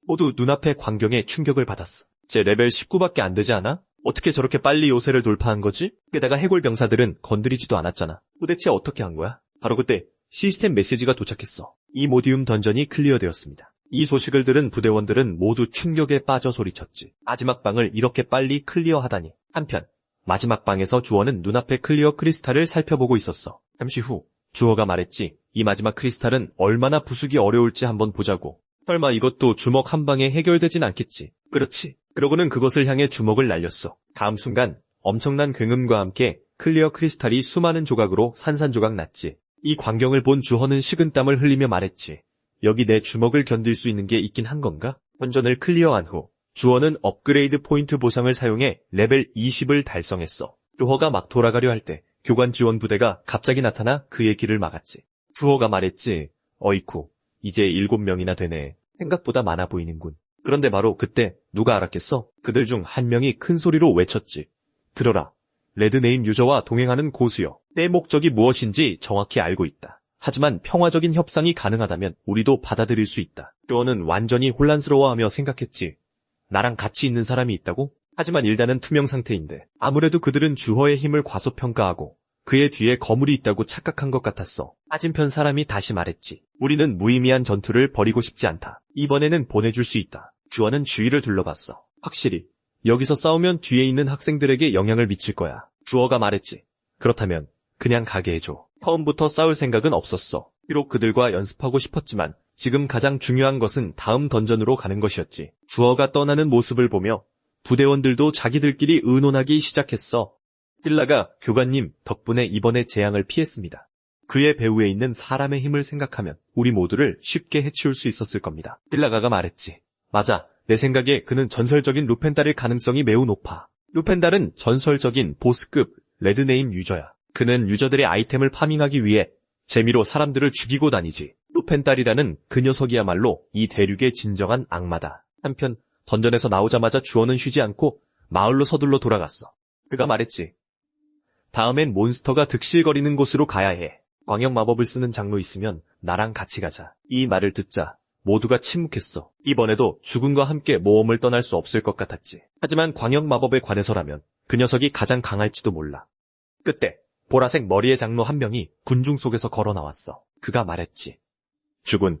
모두 눈앞의 광경에 충격을 받았어. 제 레벨 19밖에 안 되지 않아? 어떻게 저렇게 빨리 요새를 돌파한 거지? 게다가 해골 병사들은 건드리지도 않았잖아. 도대체 어떻게 한 거야? 바로 그때 시스템 메시지가 도착했어. 이모디움 던전이 클리어되었습니다. 이 소식을 들은 부대원들은 모두 충격에 빠져 소리쳤지. 마지막 방을 이렇게 빨리 클리어하다니. 한편 마지막 방에서 주어는 눈앞의 클리어 크리스탈을 살펴보고 있었어. 잠시 후 주어가 말했지. 이 마지막 크리스탈은 얼마나 부수기 어려울지 한번 보자고. 설마 이것도 주먹 한 방에 해결되진 않겠지. 그렇지. 그러고는 그것을 향해 주먹을 날렸어. 다음 순간 엄청난 굉음과 함께 클리어 크리스탈이 수많은 조각으로 산산조각 났지. 이 광경을 본 주헌은 식은땀을 흘리며 말했지. 여기 내 주먹을 견딜 수 있는 게 있긴 한 건가? 던전을 클리어한 후 주헌은 업그레이드 포인트 보상을 사용해 레벨 20을 달성했어. 주허가 막 돌아가려 할 때 교관 지원 부대가 갑자기 나타나 그의 길을 막았지. 주허가 말했지. 어이쿠, 이제 7명이나 되네. 생각보다 많아 보이는군. 그런데 바로 그때 누가 알았겠어? 그들 중 한 명이 큰 소리로 외쳤지. 들어라. 레드네임 유저와 동행하는 고수여. 내 목적이 무엇인지 정확히 알고 있다. 하지만 평화적인 협상이 가능하다면 우리도 받아들일 수 있다. 주어는 완전히 혼란스러워하며 생각했지. 나랑 같이 있는 사람이 있다고? 하지만 일단은 투명 상태인데 아무래도 그들은 주허의 힘을 과소평가하고 그의 뒤에 거물이 있다고 착각한 것 같았어. 맞은편 사람이 다시 말했지. 우리는 무의미한 전투를 벌이고 싶지 않다. 이번에는 보내줄 수 있다. 주어는 주위를 둘러봤어. 확실히 여기서 싸우면 뒤에 있는 학생들에게 영향을 미칠 거야. 주어가 말했지. 그렇다면 그냥 가게 해줘. 처음부터 싸울 생각은 없었어. 비록 그들과 연습하고 싶었지만 지금 가장 중요한 것은 다음 던전으로 가는 것이었지. 주어가 떠나는 모습을 보며 부대원들도 자기들끼리 의논하기 시작했어. 힐라가 교관님 덕분에 이번에 재앙을 피했습니다. 그의 배후에 있는 사람의 힘을 생각하면 우리 모두를 쉽게 해치울 수 있었을 겁니다. 힐라가가 말했지. 맞아. 내 생각에 그는 전설적인 루펜달일 가능성이 매우 높아. 루펜달은 전설적인 보스급 레드네임 유저야. 그는 유저들의 아이템을 파밍하기 위해 재미로 사람들을 죽이고 다니지. 루펜달이라는 그 녀석이야말로 이 대륙의 진정한 악마다. 한편 던전에서 나오자마자 주어는 쉬지 않고 마을로 서둘러 돌아갔어. 그가 말했지. 다음엔 몬스터가 득실거리는 곳으로 가야 해. 광역 마법을 쓰는 장로 있으면 나랑 같이 가자. 이 말을 듣자 모두가 침묵했어. 이번에도 죽음과 함께 모험을 떠날 수 없을 것 같았지. 하지만 광역 마법에 관해서라면 그 녀석이 가장 강할지도 몰라. 그때 보라색 머리의 장로 한 명이 군중 속에서 걸어 나왔어. 그가 말했지. 주군,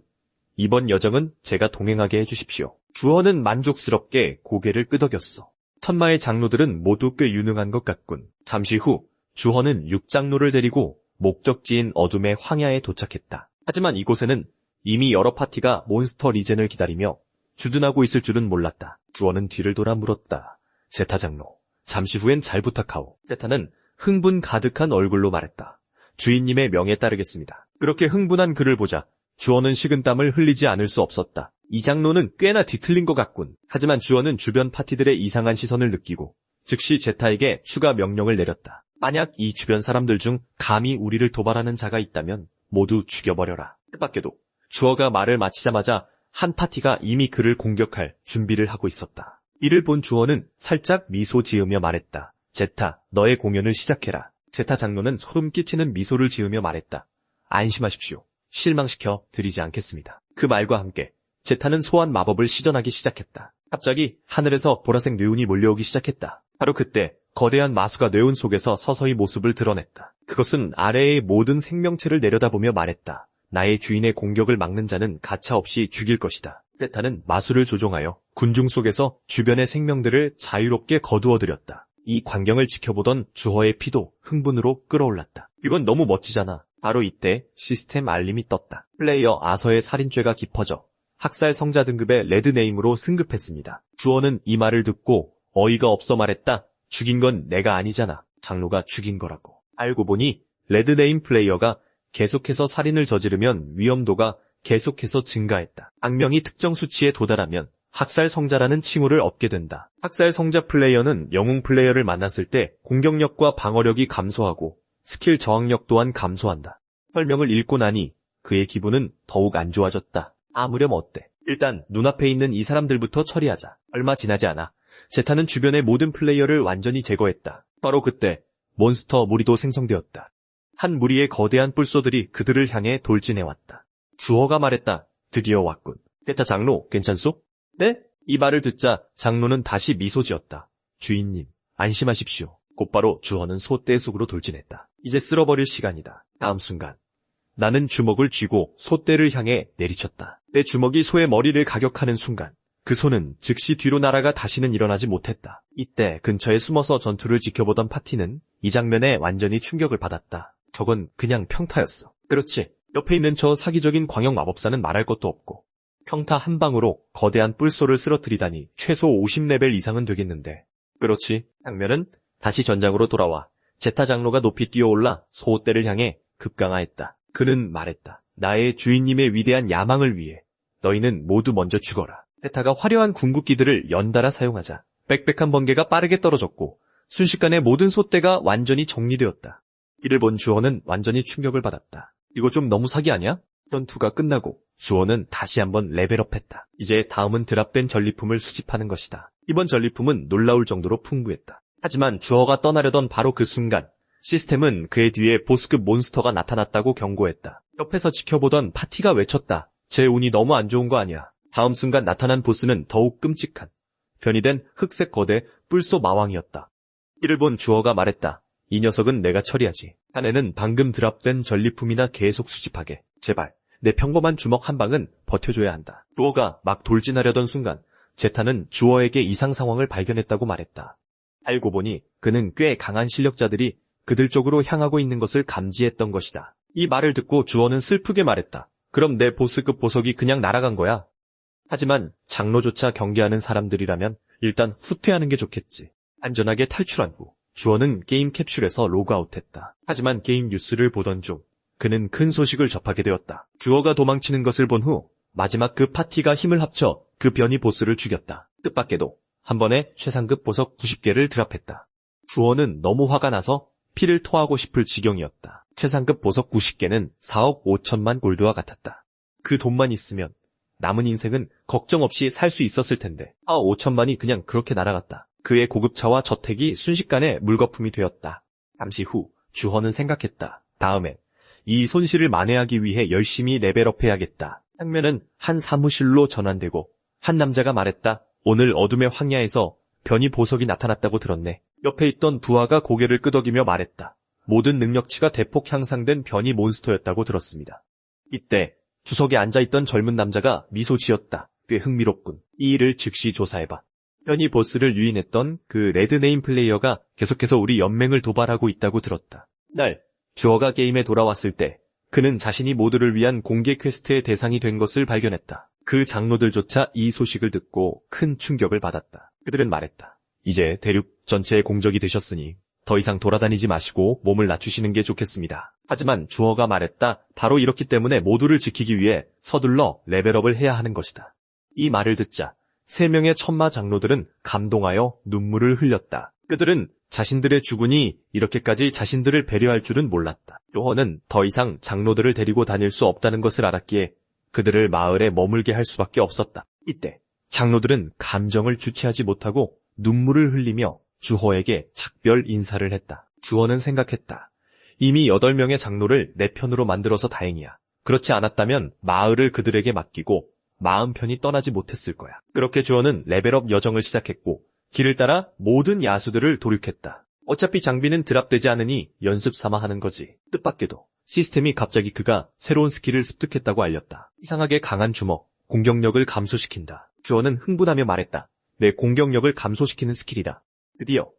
이번 여정은 제가 동행하게 해주십시오. 주어는 만족스럽게 고개를 끄덕였어. 천마의 장로들은 모두 꽤 유능한 것 같군. 잠시 후 주헌은 6장로를 데리고 목적지인 어둠의 황야에 도착했다. 하지만 이곳에는 이미 여러 파티가 몬스터 리젠을 기다리며 주둔하고 있을 줄은 몰랐다. 주헌은 뒤를 돌아 물었다. 제타 장로, 잠시 후엔 잘 부탁하오. 제타는 흥분 가득한 얼굴로 말했다. 주인님의 명에 따르겠습니다. 그렇게 흥분한 그를 보자 주헌은 식은땀을 흘리지 않을 수 없었다. 이 장로는 꽤나 뒤틀린 것 같군. 하지만 주헌은 주변 파티들의 이상한 시선을 느끼고 즉시 제타에게 추가 명령을 내렸다. 만약 이 주변 사람들 중 감히 우리를 도발하는 자가 있다면 모두 죽여버려라. 뜻밖에도 주어가 말을 마치자마자 한 파티가 이미 그를 공격할 준비를 하고 있었다. 이를 본 주어는 살짝 미소 지으며 말했다. 제타, 너의 공연을 시작해라. 제타 장로는 소름 끼치는 미소를 지으며 말했다. 안심하십시오. 실망시켜 드리지 않겠습니다. 그 말과 함께 제타는 소환 마법을 시전하기 시작했다. 갑자기 하늘에서 보라색 뇌운이 몰려오기 시작했다. 바로 그때 거대한 마수가 뇌운 속에서 서서히 모습을 드러냈다. 그것은 아래의 모든 생명체를 내려다보며 말했다. 나의 주인의 공격을 막는 자는 가차없이 죽일 것이다. 제타는 마수를 조종하여 군중 속에서 주변의 생명들을 자유롭게 거두어들였다. 이 광경을 지켜보던 주허의 피도 흥분으로 끓어올랐다. 이건 너무 멋지잖아. 바로 이때 시스템 알림이 떴다. 플레이어 아서의 살인죄가 깊어져 학살 성자 등급의 레드네임으로 승급했습니다. 주어는 이 말을 듣고 어이가 없어 말했다. 죽인 건 내가 아니잖아. 장로가 죽인 거라고. 알고 보니 레드네임 플레이어가 계속해서 살인을 저지르면 위험도가 계속해서 증가했다. 악명이 특정 수치에 도달하면 학살 성자라는 칭호를 얻게 된다. 학살 성자 플레이어는 영웅 플레이어를 만났을 때 공격력과 방어력이 감소하고 스킬 저항력 또한 감소한다. 설명을 읽고 나니 그의 기분은 더욱 안 좋아졌다. 아무렴 어때? 일단 눈앞에 있는 이 사람들부터 처리하자. 얼마 지나지 않아 제타는 주변의 모든 플레이어를 완전히 제거했다. 바로 그때 몬스터 무리도 생성되었다. 한 무리의 거대한 뿔소들이 그들을 향해 돌진해왔다. 주어가 말했다. 드디어 왔군. 제타 장로 괜찮소? 네? 이 말을 듣자 장로는 다시 미소 지었다. 주인님, 안심하십시오. 곧바로 주어는 소떼 속으로 돌진했다. 이제 쓸어버릴 시간이다. 다음 순간 나는 주먹을 쥐고 소떼를 향해 내리쳤다. 내 주먹이 소의 머리를 가격하는 순간 그 소는 즉시 뒤로 날아가 다시는 일어나지 못했다. 이때 근처에 숨어서 전투를 지켜보던 파티는 이 장면에 완전히 충격을 받았다. 저건 그냥 평타였어. 그렇지. 옆에 있는 저 사기적인 광역 마법사는 말할 것도 없고 평타 한 방으로 거대한 뿔소를 쓰러뜨리다니 최소 50레벨 이상은 되겠는데. 그렇지. 장면은 다시 전장으로 돌아와 제타 장로가 높이 뛰어올라 소떼를 향해 급강하했다. 그는 말했다. 나의 주인님의 위대한 야망을 위해 너희는 모두 먼저 죽어라. 제타가 화려한 궁극기들을 연달아 사용하자 빽빽한 번개가 빠르게 떨어졌고 순식간에 모든 소떼가 완전히 정리되었다. 이를 본 주어는 완전히 충격을 받았다. 이거 좀 너무 사기 아니야? 전투가 끝나고 주어는 다시 한번 레벨업했다. 이제 다음은 드랍된 전리품을 수집하는 것이다. 이번 전리품은 놀라울 정도로 풍부했다. 하지만 주어가 떠나려던 바로 그 순간 시스템은 그의 뒤에 보스급 몬스터가 나타났다고 경고했다. 옆에서 지켜보던 파티가 외쳤다. 제 운이 너무 안 좋은 거 아니야. 다음 순간 나타난 보스는 더욱 끔찍한 변이 된 흑색 거대 뿔소 마왕이었다. 이를 본 주어가 말했다. 이 녀석은 내가 처리하지. 자네는 방금 드랍된 전리품이나 계속 수집하게. 제발 내 평범한 주먹 한 방은 버텨줘야 한다. 주어가 막 돌진하려던 순간 제타는 주어에게 이상 상황을 발견했다고 말했다. 알고 보니 그는 꽤 강한 실력자들이 그들 쪽으로 향하고 있는 것을 감지했던 것이다. 이 말을 듣고 주어는 슬프게 말했다. 그럼 내 보스급 보석이 그냥 날아간 거야. 하지만 장로조차 경계하는 사람들이라면 일단 후퇴하는 게 좋겠지. 안전하게 탈출한 후 주어는 게임 캡슐에서 로그아웃했다. 하지만 게임 뉴스를 보던 중 그는 큰 소식을 접하게 되었다. 주어가 도망치는 것을 본 후 마지막 그 파티가 힘을 합쳐 그 변이 보스를 죽였다. 뜻밖에도 한 번에 최상급 보석 90개를 드랍했다. 주어는 너무 화가 나서 피를 토하고 싶을 지경이었다. 최상급 보석 90개는 4억 5천만 골드와 같았다. 그 돈만 있으면 남은 인생은 걱정 없이 살 수 있었을 텐데 4억 5천만이 그냥 그렇게 날아갔다. 그의 고급차와 저택이 순식간에 물거품이 되었다. 잠시 후 주허는 생각했다. 다음엔 이 손실을 만회하기 위해 열심히 레벨업해야겠다. 장면은 한 사무실로 전환되고 한 남자가 말했다. 오늘 어둠의 황야에서 변이 보석이 나타났다고 들었네. 옆에 있던 부하가 고개를 끄덕이며 말했다. 모든 능력치가 대폭 향상된 변이 몬스터였다고 들었습니다. 이때 주석에 앉아있던 젊은 남자가 미소 지었다. 꽤 흥미롭군. 이 일을 즉시 조사해봐. 변이 보스를 유인했던 그 레드네임 플레이어가 계속해서 우리 연맹을 도발하고 있다고 들었다. 날 주어가 게임에 돌아왔을 때 그는 자신이 모두를 위한 공개 퀘스트의 대상이 된 것을 발견했다. 그 장로들조차 이 소식을 듣고 큰 충격을 받았다. 그들은 말했다. 이제 대륙 전체의 공적이 되셨으니 더 이상 돌아다니지 마시고 몸을 낮추시는 게 좋겠습니다. 하지만 주어가 말했다. 바로 이렇기 때문에 모두를 지키기 위해 서둘러 레벨업을 해야 하는 것이다. 이 말을 듣자 3명의 천마 장로들은 감동하여 눈물을 흘렸다. 그들은 자신들의 주군이 이렇게까지 자신들을 배려할 줄은 몰랐다. 주어는 더 이상 장로들을 데리고 다닐 수 없다는 것을 알았기에 그들을 마을에 머물게 할 수밖에 없었다. 이때 장로들은 감정을 주체하지 못하고 눈물을 흘리며 주허에게 작별 인사를 했다. 주어는 생각했다. 이미 8명의 장로를 내 편으로 만들어서 다행이야. 그렇지 않았다면 마을을 그들에게 맡기고 마음 편히 떠나지 못했을 거야. 그렇게 주어는 레벨업 여정을 시작했고 길을 따라 모든 야수들을 도륙했다. 어차피 장비는 드랍되지 않으니 연습 삼아 하는 거지. 뜻밖에도 시스템이 갑자기 그가 새로운 스킬을 습득했다고 알렸다. 이상하게 강한 주먹, 공격력을 감소시킨다. 주어는 흥분하며 말했다. 내 공격력을 감소시키는 스킬이다. 드디어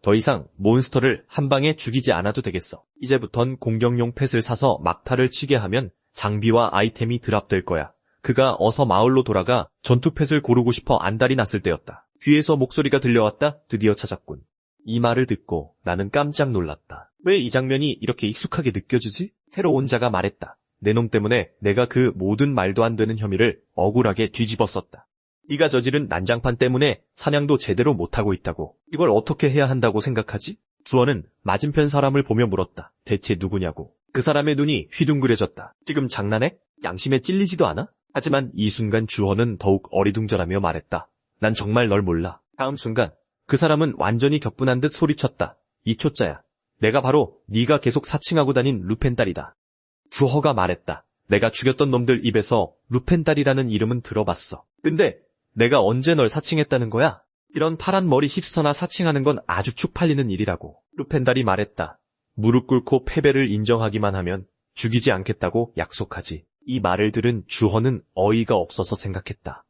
더 이상 몬스터를 한 방에 죽이지 않아도 되겠어. 이제부턴 공격용 펫을 사서 막타를 치게 하면 장비와 아이템이 드랍될 거야. 그가 어서 마을로 돌아가 전투 펫을 고르고 싶어 안달이 났을 때였다. 뒤에서 목소리가 들려왔다. 드디어 찾았군. 이 말을 듣고 나는 깜짝 놀랐다. 왜 이 장면이 이렇게 익숙하게 느껴지지? 새로 온 자가 말했다. 내 놈 때문에 내가 그 모든 말도 안 되는 혐의를 억울하게 뒤집었었다. 네가 저지른 난장판 때문에 사냥도 제대로 못하고 있다고. 이걸 어떻게 해야 한다고 생각하지? 주원은 맞은편 사람을 보며 물었다. 대체 누구냐고. 그 사람의 눈이 휘둥그레졌다. 지금 장난해? 양심에 찔리지도 않아? 하지만 이 순간 주원은 더욱 어리둥절하며 말했다. 난 정말 널 몰라. 다음 순간 그 사람은 완전히 격분한 듯 소리쳤다. 이 초짜야. 내가 바로 네가 계속 사칭하고 다닌 루펜딸이다. 주허가 말했다. 내가 죽였던 놈들 입에서 루펜딸이라는 이름은 들어봤어. 근데 내가 언제 널 사칭했다는 거야? 이런 파란 머리 힙스터나 사칭하는 건 아주 쪽팔리는 일이라고. 루펜달이 말했다. 무릎 꿇고 패배를 인정하기만 하면 죽이지 않겠다고 약속하지. 이 말을 들은 주허는 어이가 없어서 생각했다.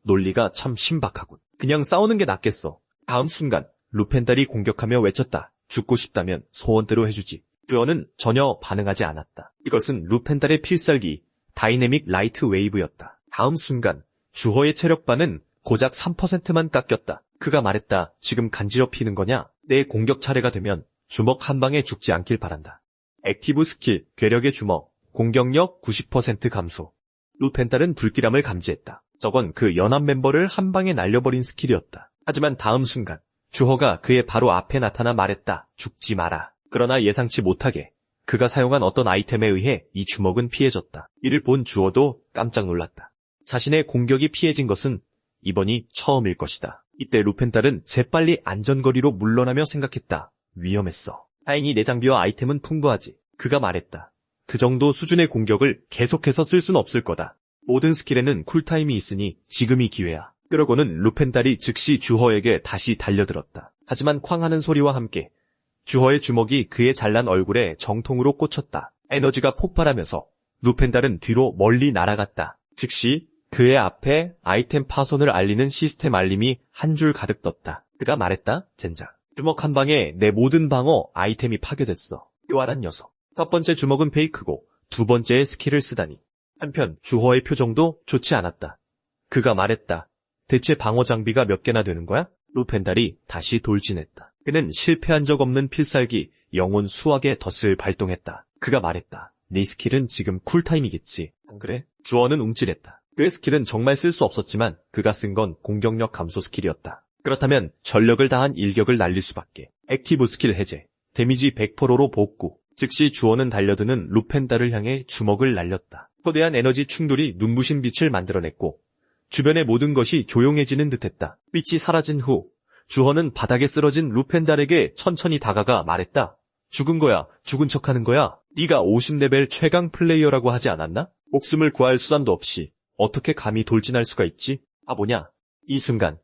논리가 참 신박하군. 그냥 싸우는 게 낫겠어. 다음 순간 루펜달이 공격하며 외쳤다. 죽고 싶다면 소원대로 해주지. 주허는 전혀 반응하지 않았다. 이것은 루펜달의 필살기 다이내믹 라이트 웨이브였다. 다음 순간 주허의 체력반은 고작 3%만 깎였다. 그가 말했다. 지금 간지럽히는 거냐? 내 공격 차례가 되면 주먹 한 방에 죽지 않길 바란다. 액티브 스킬, 괴력의 주먹, 공격력 90% 감소. 루펜달은 불길함을 감지했다. 저건 그 연합 멤버를 한 방에 날려버린 스킬이었다. 하지만 다음 순간 주허가 그의 바로 앞에 나타나 말했다. 죽지 마라. 그러나 예상치 못하게 그가 사용한 어떤 아이템에 의해 이 주먹은 피해졌다. 이를 본 주허도 깜짝 놀랐다. 자신의 공격이 피해진 것은 이번이 처음일 것이다. 이때 루펜달은 재빨리 안전거리로 물러나며 생각했다. 위험했어. 다행히 내 장비와 아이템은 풍부하지. 그가 말했다. 그 정도 수준의 공격을 계속해서 쓸 순 없을 거다. 모든 스킬에는 쿨타임이 있으니 지금이 기회야. 그러고는 루펜달이 즉시 주허에게 다시 달려들었다. 하지만 쾅하는 소리와 함께 주허의 주먹이 그의 잘난 얼굴에 정통으로 꽂혔다. 에너지가 폭발하면서 루펜달은 뒤로 멀리 날아갔다. 즉시 그의 앞에 아이템 파손을 알리는 시스템 알림이 한 줄 가득 떴다. 그가 말했다. 젠장. 주먹 한 방에 내 모든 방어 아이템이 파괴됐어. 묘활한 녀석. 첫 번째 주먹은 페이크고 두 번째의 스킬을 쓰다니. 한편 주허의 표정도 좋지 않았다. 그가 말했다. 대체 방어 장비가 몇 개나 되는 거야? 루펜달이 다시 돌진했다. 그는 실패한 적 없는 필살기 영혼 수학의 덫을 발동했다. 그가 말했다. 네 스킬은 지금 쿨타임이겠지. 안 그래? 주허는 움찔했다. 그의 스킬은 정말 쓸 수 없었지만 그가 쓴 건 공격력 감소 스킬이었다. 그렇다면 전력을 다한 일격을 날릴 수밖에. 액티브 스킬 해제, 데미지 100%로 복구. 즉시 주허는 달려드는 루펜달을 향해 주먹을 날렸다. 거대한 에너지 충돌이 눈부신 빛을 만들어냈고 주변의 모든 것이 조용해지는 듯했다. 빛이 사라진 후 주허는 바닥에 쓰러진 루펜달에게 천천히 다가가 말했다. 죽은 거야. 죽은 척하는 거야. 네가 50레벨 최강 플레이어라고 하지 않았나? 목숨을 구할 수단도 없이 어떻게 감히 돌진할 수가 있지? 바보냐? 이 순간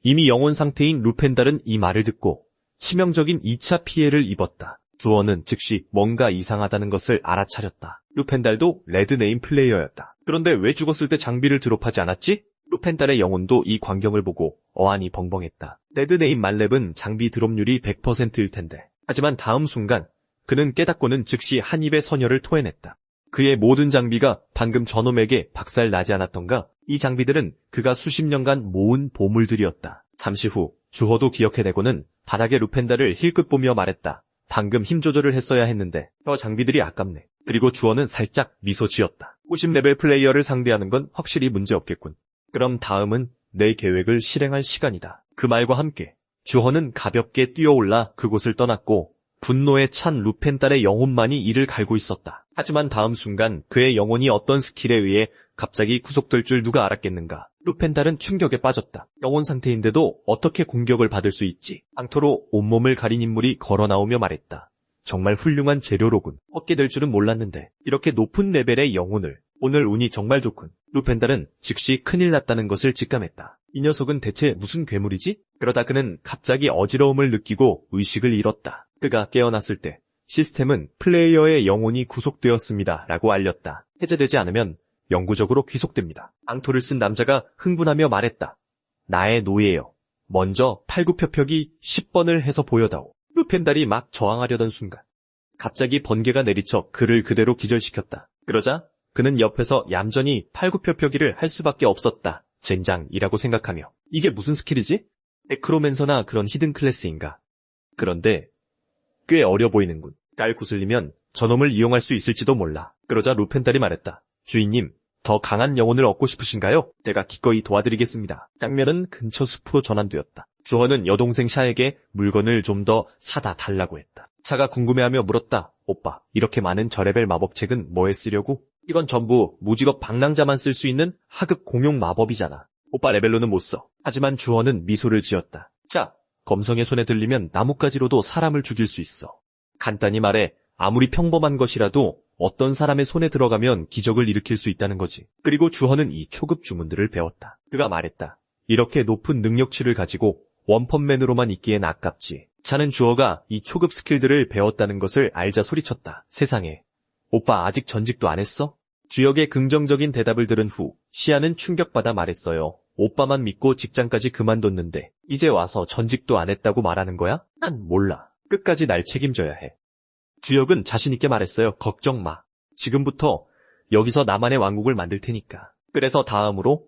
이미 영혼 상태인 루펜달은 이 말을 듣고 치명적인 2차 피해를 입었다. 주허는 즉시 뭔가 이상하다는 것을 알아차렸다. 루펜달도 레드네임 플레이어였다. 그런데 왜 죽었을 때 장비를 드롭하지 않았지? 루펜달의 영혼도 이 광경을 보고 어안이 벙벙했다. 레드네임 말렙은 장비 드롭률이 100%일 텐데. 하지만 다음 순간 그는 깨닫고는 즉시 한 입에 선혈을 토해냈다. 그의 모든 장비가 방금 저놈에게 박살나지 않았던가? 이 장비들은 그가 수십 년간 모은 보물들이었다. 잠시 후 주허도 기억해내고는 바닥에 루펜달을 힐끗 보며 말했다. 방금 힘 조절을 했어야 했는데 저 장비들이 아깝네. 그리고 주허는 살짝 미소 지었다. 50레벨 플레이어를 상대하는 건 확실히 문제없겠군. 그럼 다음은 내 계획을 실행할 시간이다. 그 말과 함께 주허는 가볍게 뛰어올라 그곳을 떠났고 분노에 찬 루펜달의 영혼만이 이를 갈고 있었다. 하지만 다음 순간 그의 영혼이 어떤 스킬에 의해 갑자기 구속될 줄 누가 알았겠는가. 루펜달은 충격에 빠졌다. 영혼 상태인데도 어떻게 공격을 받을 수 있지? 방토로 온몸을 가린 인물이 걸어 나오며 말했다. 정말 훌륭한 재료로군. 얻게 될 줄은 몰랐는데 이렇게 높은 레벨의 영혼을. 오늘 운이 정말 좋군. 루펜달은 즉시 큰일 났다는 것을 직감했다. 이 녀석은 대체 무슨 괴물이지? 그러다 그는 갑자기 어지러움을 느끼고 의식을 잃었다. 그가 깨어났을 때 시스템은 플레이어의 영혼이 구속되었습니다 라고 알렸다. 해제되지 않으면 영구적으로 귀속됩니다. 앙토를 쓴 남자가 흥분하며 말했다. 나의 노예여. 먼저 팔굽혀펴기 10번을 해서 보여다오. 루펜달이 막 저항하려던 순간 갑자기 번개가 내리쳐 그를 그대로 기절시켰다. 그러자 그는 옆에서 얌전히 팔굽혀펴기를 할 수밖에 없었다. 젠장이라고 생각하며 이게 무슨 스킬이지? 네크로맨서나 그런 히든 클래스인가? 그런데 꽤 어려 보이는군. 잘 구슬리면 저놈을 이용할 수 있을지도 몰라. 그러자 루펜달이 말했다. 주인님, 더 강한 영혼을 얻고 싶으신가요? 제가 기꺼이 도와드리겠습니다. 장면은 근처 숲으로 전환되었다. 주헌은 여동생 샤에게 물건을 좀 더 사다 달라고 했다. 샤가 궁금해하며 물었다. 오빠, 이렇게 많은 저레벨 마법책은 뭐에 쓰려고? 이건 전부 무직업 방랑자만 쓸 수 있는 하급 공용 마법이잖아. 오빠 레벨로는 못 써. 하지만 주헌은 미소를 지었다. 자, 검성의 손에 들리면 나뭇가지로도 사람을 죽일 수 있어. 간단히 말해 아무리 평범한 것이라도 어떤 사람의 손에 들어가면 기적을 일으킬 수 있다는 거지. 그리고 주헌은 이 초급 주문들을 배웠다. 그가 말했다. 이렇게 높은 능력치를 가지고 원펀맨으로만 있기엔 아깝지. 차는 주어가 이 초급 스킬들을 배웠다는 것을 알자 소리쳤다. 세상에. 오빠 아직 전직도 안 했어? 주역의 긍정적인 대답을 들은 후 시아는 충격받아 말했어요. 오빠만 믿고 직장까지 그만뒀는데 이제 와서 전직도 안 했다고 말하는 거야? 난 몰라. 끝까지 날 책임져야 해. 주역은 자신있게 말했어요. 걱정 마. 지금부터 여기서 나만의 왕국을 만들 테니까. 그래서 다음으로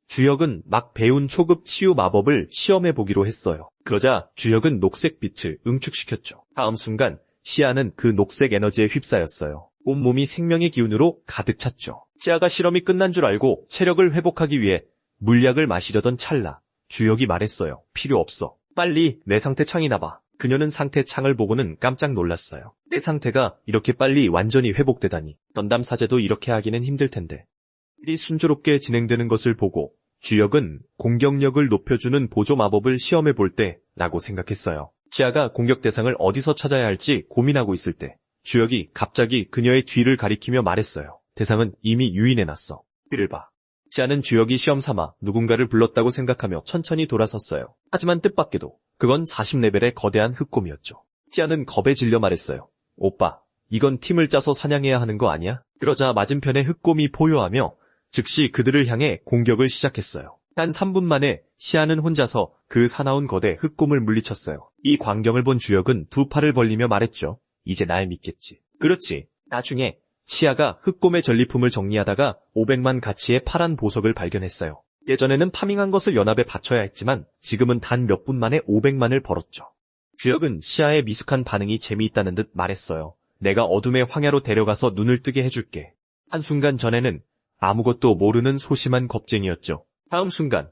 주역은 막 배운 초급 치유 마법을 시험해보기로 했어요. 그러자 주역은 녹색 빛을 응축시켰죠. 다음 순간 시아는 그 녹색 에너지에 휩싸였어요. 온몸이 생명의 기운으로 가득 찼죠. 시아가 실험이 끝난 줄 알고 체력을 회복하기 위해 물약을 마시려던 찰나 주역이 말했어요. 필요 없어. 빨리 내 상태 창이나 봐. 그녀는 상태 창을 보고는 깜짝 놀랐어요. 내 상태가 이렇게 빨리 완전히 회복되다니. 던담 사제도 이렇게 하기는 힘들 텐데. 일이 순조롭게 진행되는 것을 보고 주역은 공격력을 높여주는 보조 마법을 시험해 볼 때라고 생각했어요. 시아가 공격 대상을 어디서 찾아야 할지 고민하고 있을 때 주역이 갑자기 그녀의 뒤를 가리키며 말했어요. 대상은 이미 유인해놨어. 뒤를 봐. 시아는 주역이 시험 삼아 누군가를 불렀다고 생각하며 천천히 돌아섰어요. 하지만 뜻밖에도 그건 40레벨의 거대한 흑곰이었죠. 시아는 겁에 질려 말했어요. 오빠, 이건 팀을 짜서 사냥해야 하는 거 아니야? 그러자 맞은편의 흑곰이 포효하며 즉시 그들을 향해 공격을 시작했어요. 단 3분 만에 시아는 혼자서 그 사나운 거대 흑곰을 물리쳤어요. 이 광경을 본 주역은 두 팔을 벌리며 말했죠. 이제 날 믿겠지. 그렇지. 나중에 시아가 흑곰의 전리품을 정리하다가 500만 가치의 파란 보석을 발견했어요. 예전에는 파밍한 것을 연합에 바쳐야 했지만 지금은 단 몇 분 만에 500만을 벌었죠. 주역은 시아의 미숙한 반응이 재미있다는 듯 말했어요. 내가 어둠의 황야로 데려가서 눈을 뜨게 해줄게. 한순간 전에는 아무것도 모르는 소심한 겁쟁이였죠. 다음 순간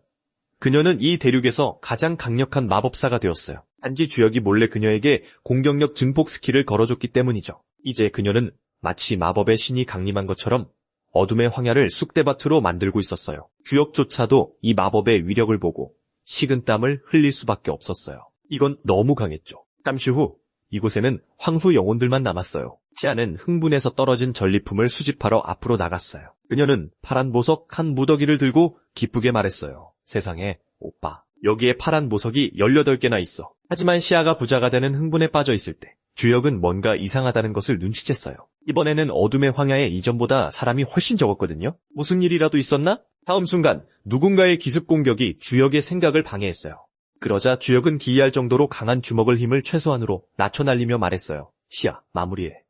그녀는 이 대륙에서 가장 강력한 마법사가 되었어요. 단지 주역이 몰래 그녀에게 공격력 증폭 스킬을 걸어줬기 때문이죠. 이제 그녀는 마치 마법의 신이 강림한 것처럼 어둠의 황야를 쑥대밭으로 만들고 있었어요. 주역조차도 이 마법의 위력을 보고 식은땀을 흘릴 수밖에 없었어요. 이건 너무 강했죠. 잠시 후 이곳에는 황소 영혼들만 남았어요. 시아는 흥분해서 떨어진 전리품을 수집하러 앞으로 나갔어요. 그녀는 파란 보석 한 무더기를 들고 기쁘게 말했어요. 세상에, 오빠, 여기에 파란 보석이 18개나 있어. 하지만 시아가 부자가 되는 흥분에 빠져 있을 때 주역은 뭔가 이상하다는 것을 눈치챘어요. 이번에는 어둠의 황야에 이전보다 사람이 훨씬 적었거든요. 무슨 일이라도 있었나? 다음 순간 누군가의 기습 공격이 주역의 생각을 방해했어요. 그러자 주역은 기이할 정도로 강한 주먹을 힘을 최소한으로 낮춰 날리며 말했어요. 시아, 마무리해.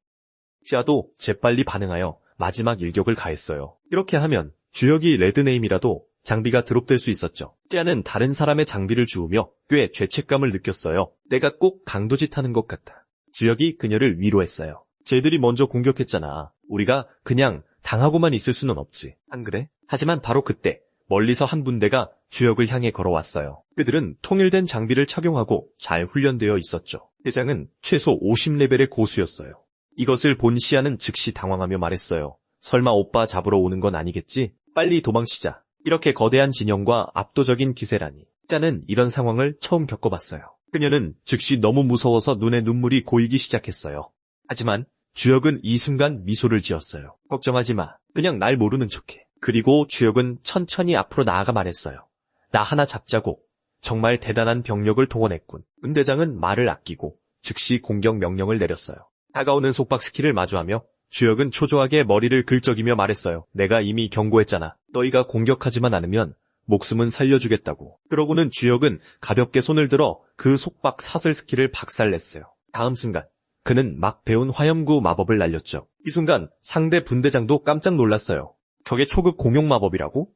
시아도 재빨리 반응하여 마지막 일격을 가했어요. 이렇게 하면 주역이 레드네임이라도 장비가 드롭될 수 있었죠. 시아는 다른 사람의 장비를 주우며 꽤 죄책감을 느꼈어요. 내가 꼭 강도짓 하는 것 같아. 주역이 그녀를 위로했어요. 쟤들이 먼저 공격했잖아. 우리가 그냥 당하고만 있을 수는 없지. 안 그래? 하지만 바로 그때 멀리서 한 분대가 주역을 향해 걸어왔어요. 그들은 통일된 장비를 착용하고 잘 훈련되어 있었죠. 대장은 최소 50레벨의 고수였어요. 이것을 본 시아는 즉시 당황하며 말했어요. 설마 오빠 잡으러 오는 건 아니겠지? 빨리 도망치자. 이렇게 거대한 진영과 압도적인 기세라니. 시아는 이런 상황을 처음 겪어봤어요. 그녀는 즉시 너무 무서워서 눈에 눈물이 고이기 시작했어요. 하지만 주역은 이 순간 미소를 지었어요. 걱정하지 마. 그냥 날 모르는 척해. 그리고 주역은 천천히 앞으로 나아가 말했어요. 나 하나 잡자고. 정말 대단한 병력을 동원했군. 은대장은 말을 아끼고 즉시 공격 명령을 내렸어요. 다가오는 속박 스킬을 마주하며 주역은 초조하게 머리를 긁적이며 말했어요. 내가 이미 경고했잖아. 너희가 공격하지만 않으면 목숨은 살려주겠다고. 그러고는 주역은 가볍게 손을 들어 그 속박 사슬 스킬을 박살냈어요. 다음 순간 그는 막 배운 화염구 마법을 날렸죠. 이 순간 상대 분대장도 깜짝 놀랐어요. 저게 초급 공용 마법이라고?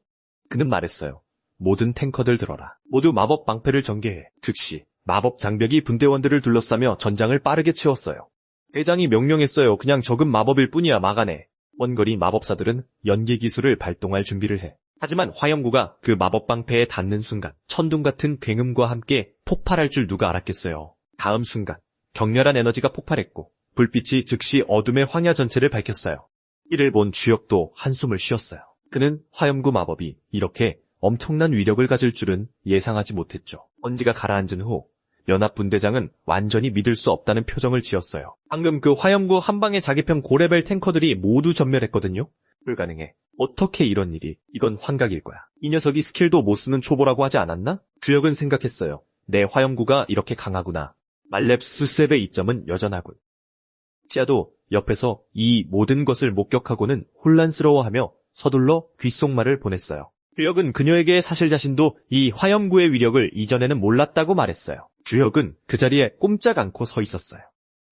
그는 말했어요. 모든 탱커들 들어라. 모두 마법 방패를 전개해. 즉시 마법 장벽이 분대원들을 둘러싸며 전장을 빠르게 채웠어요. 대장이 명령했어요. 그냥 적은 마법일 뿐이야 막아내. 원거리 마법사들은 연계 기술을 발동할 준비를 해. 하지만 화염구가 그 마법 방패에 닿는 순간 천둥 같은 굉음과 함께 폭발할 줄 누가 알았겠어요. 다음 순간 격렬한 에너지가 폭발했고 불빛이 즉시 어둠의 황야 전체를 밝혔어요. 이를 본 주역도 한숨을 쉬었어요. 그는 화염구 마법이 이렇게 엄청난 위력을 가질 줄은 예상하지 못했죠. 먼지가 가라앉은 후 연합분대장은 완전히 믿을 수 없다는 표정을 지었어요. 방금 그 화염구 한 방에 자기 편 고레벨 탱커들이 모두 전멸했거든요. 불가능해. 어떻게 이런 일이? 이건 환각일 거야. 이 녀석이 스킬도 못 쓰는 초보라고 하지 않았나? 주역은 생각했어요. 내 화염구가 이렇게 강하구나. 말렙 스셉의 이점은 여전하군. 치아도 옆에서 이 모든 것을 목격하고는 혼란스러워하며 서둘러 귓속말을 보냈어요. 주역은 그녀에게 사실 자신도 이 화염구의 위력을 이전에는 몰랐다고 말했어요. 주역은 그 자리에 꼼짝 않고 서 있었어요.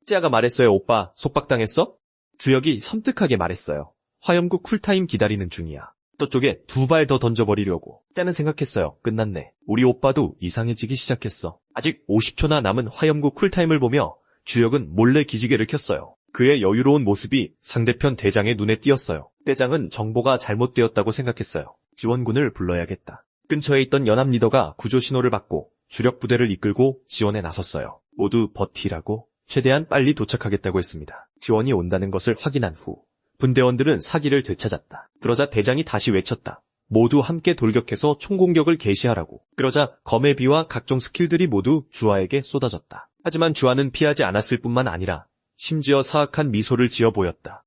치아가 말했어요. 오빠, 속박당했어? 주역이 섬뜩하게 말했어요. 화염구 쿨타임 기다리는 중이야. 저쪽에 2발 더 던져버리려고. 때는 생각했어요. 끝났네. 우리 오빠도 이상해지기 시작했어. 아직 50초나 남은 화염구 쿨타임을 보며 주역은 몰래 기지개를 켰어요. 그의 여유로운 모습이 상대편 대장의 눈에 띄었어요. 대장은 정보가 잘못되었다고 생각했어요. 지원군을 불러야겠다. 근처에 있던 연합 리더가 구조 신호를 받고 주력 부대를 이끌고 지원에 나섰어요. 모두 버티라고 최대한 빨리 도착하겠다고 했습니다. 지원이 온다는 것을 확인한 후 분대원들은 사기를 되찾았다. 그러자 대장이 다시 외쳤다. 모두 함께 돌격해서 총공격을 개시하라고. 그러자 검의 비와 각종 스킬들이 모두 주아에게 쏟아졌다. 하지만 주아는 피하지 않았을 뿐만 아니라 심지어 사악한 미소를 지어 보였다.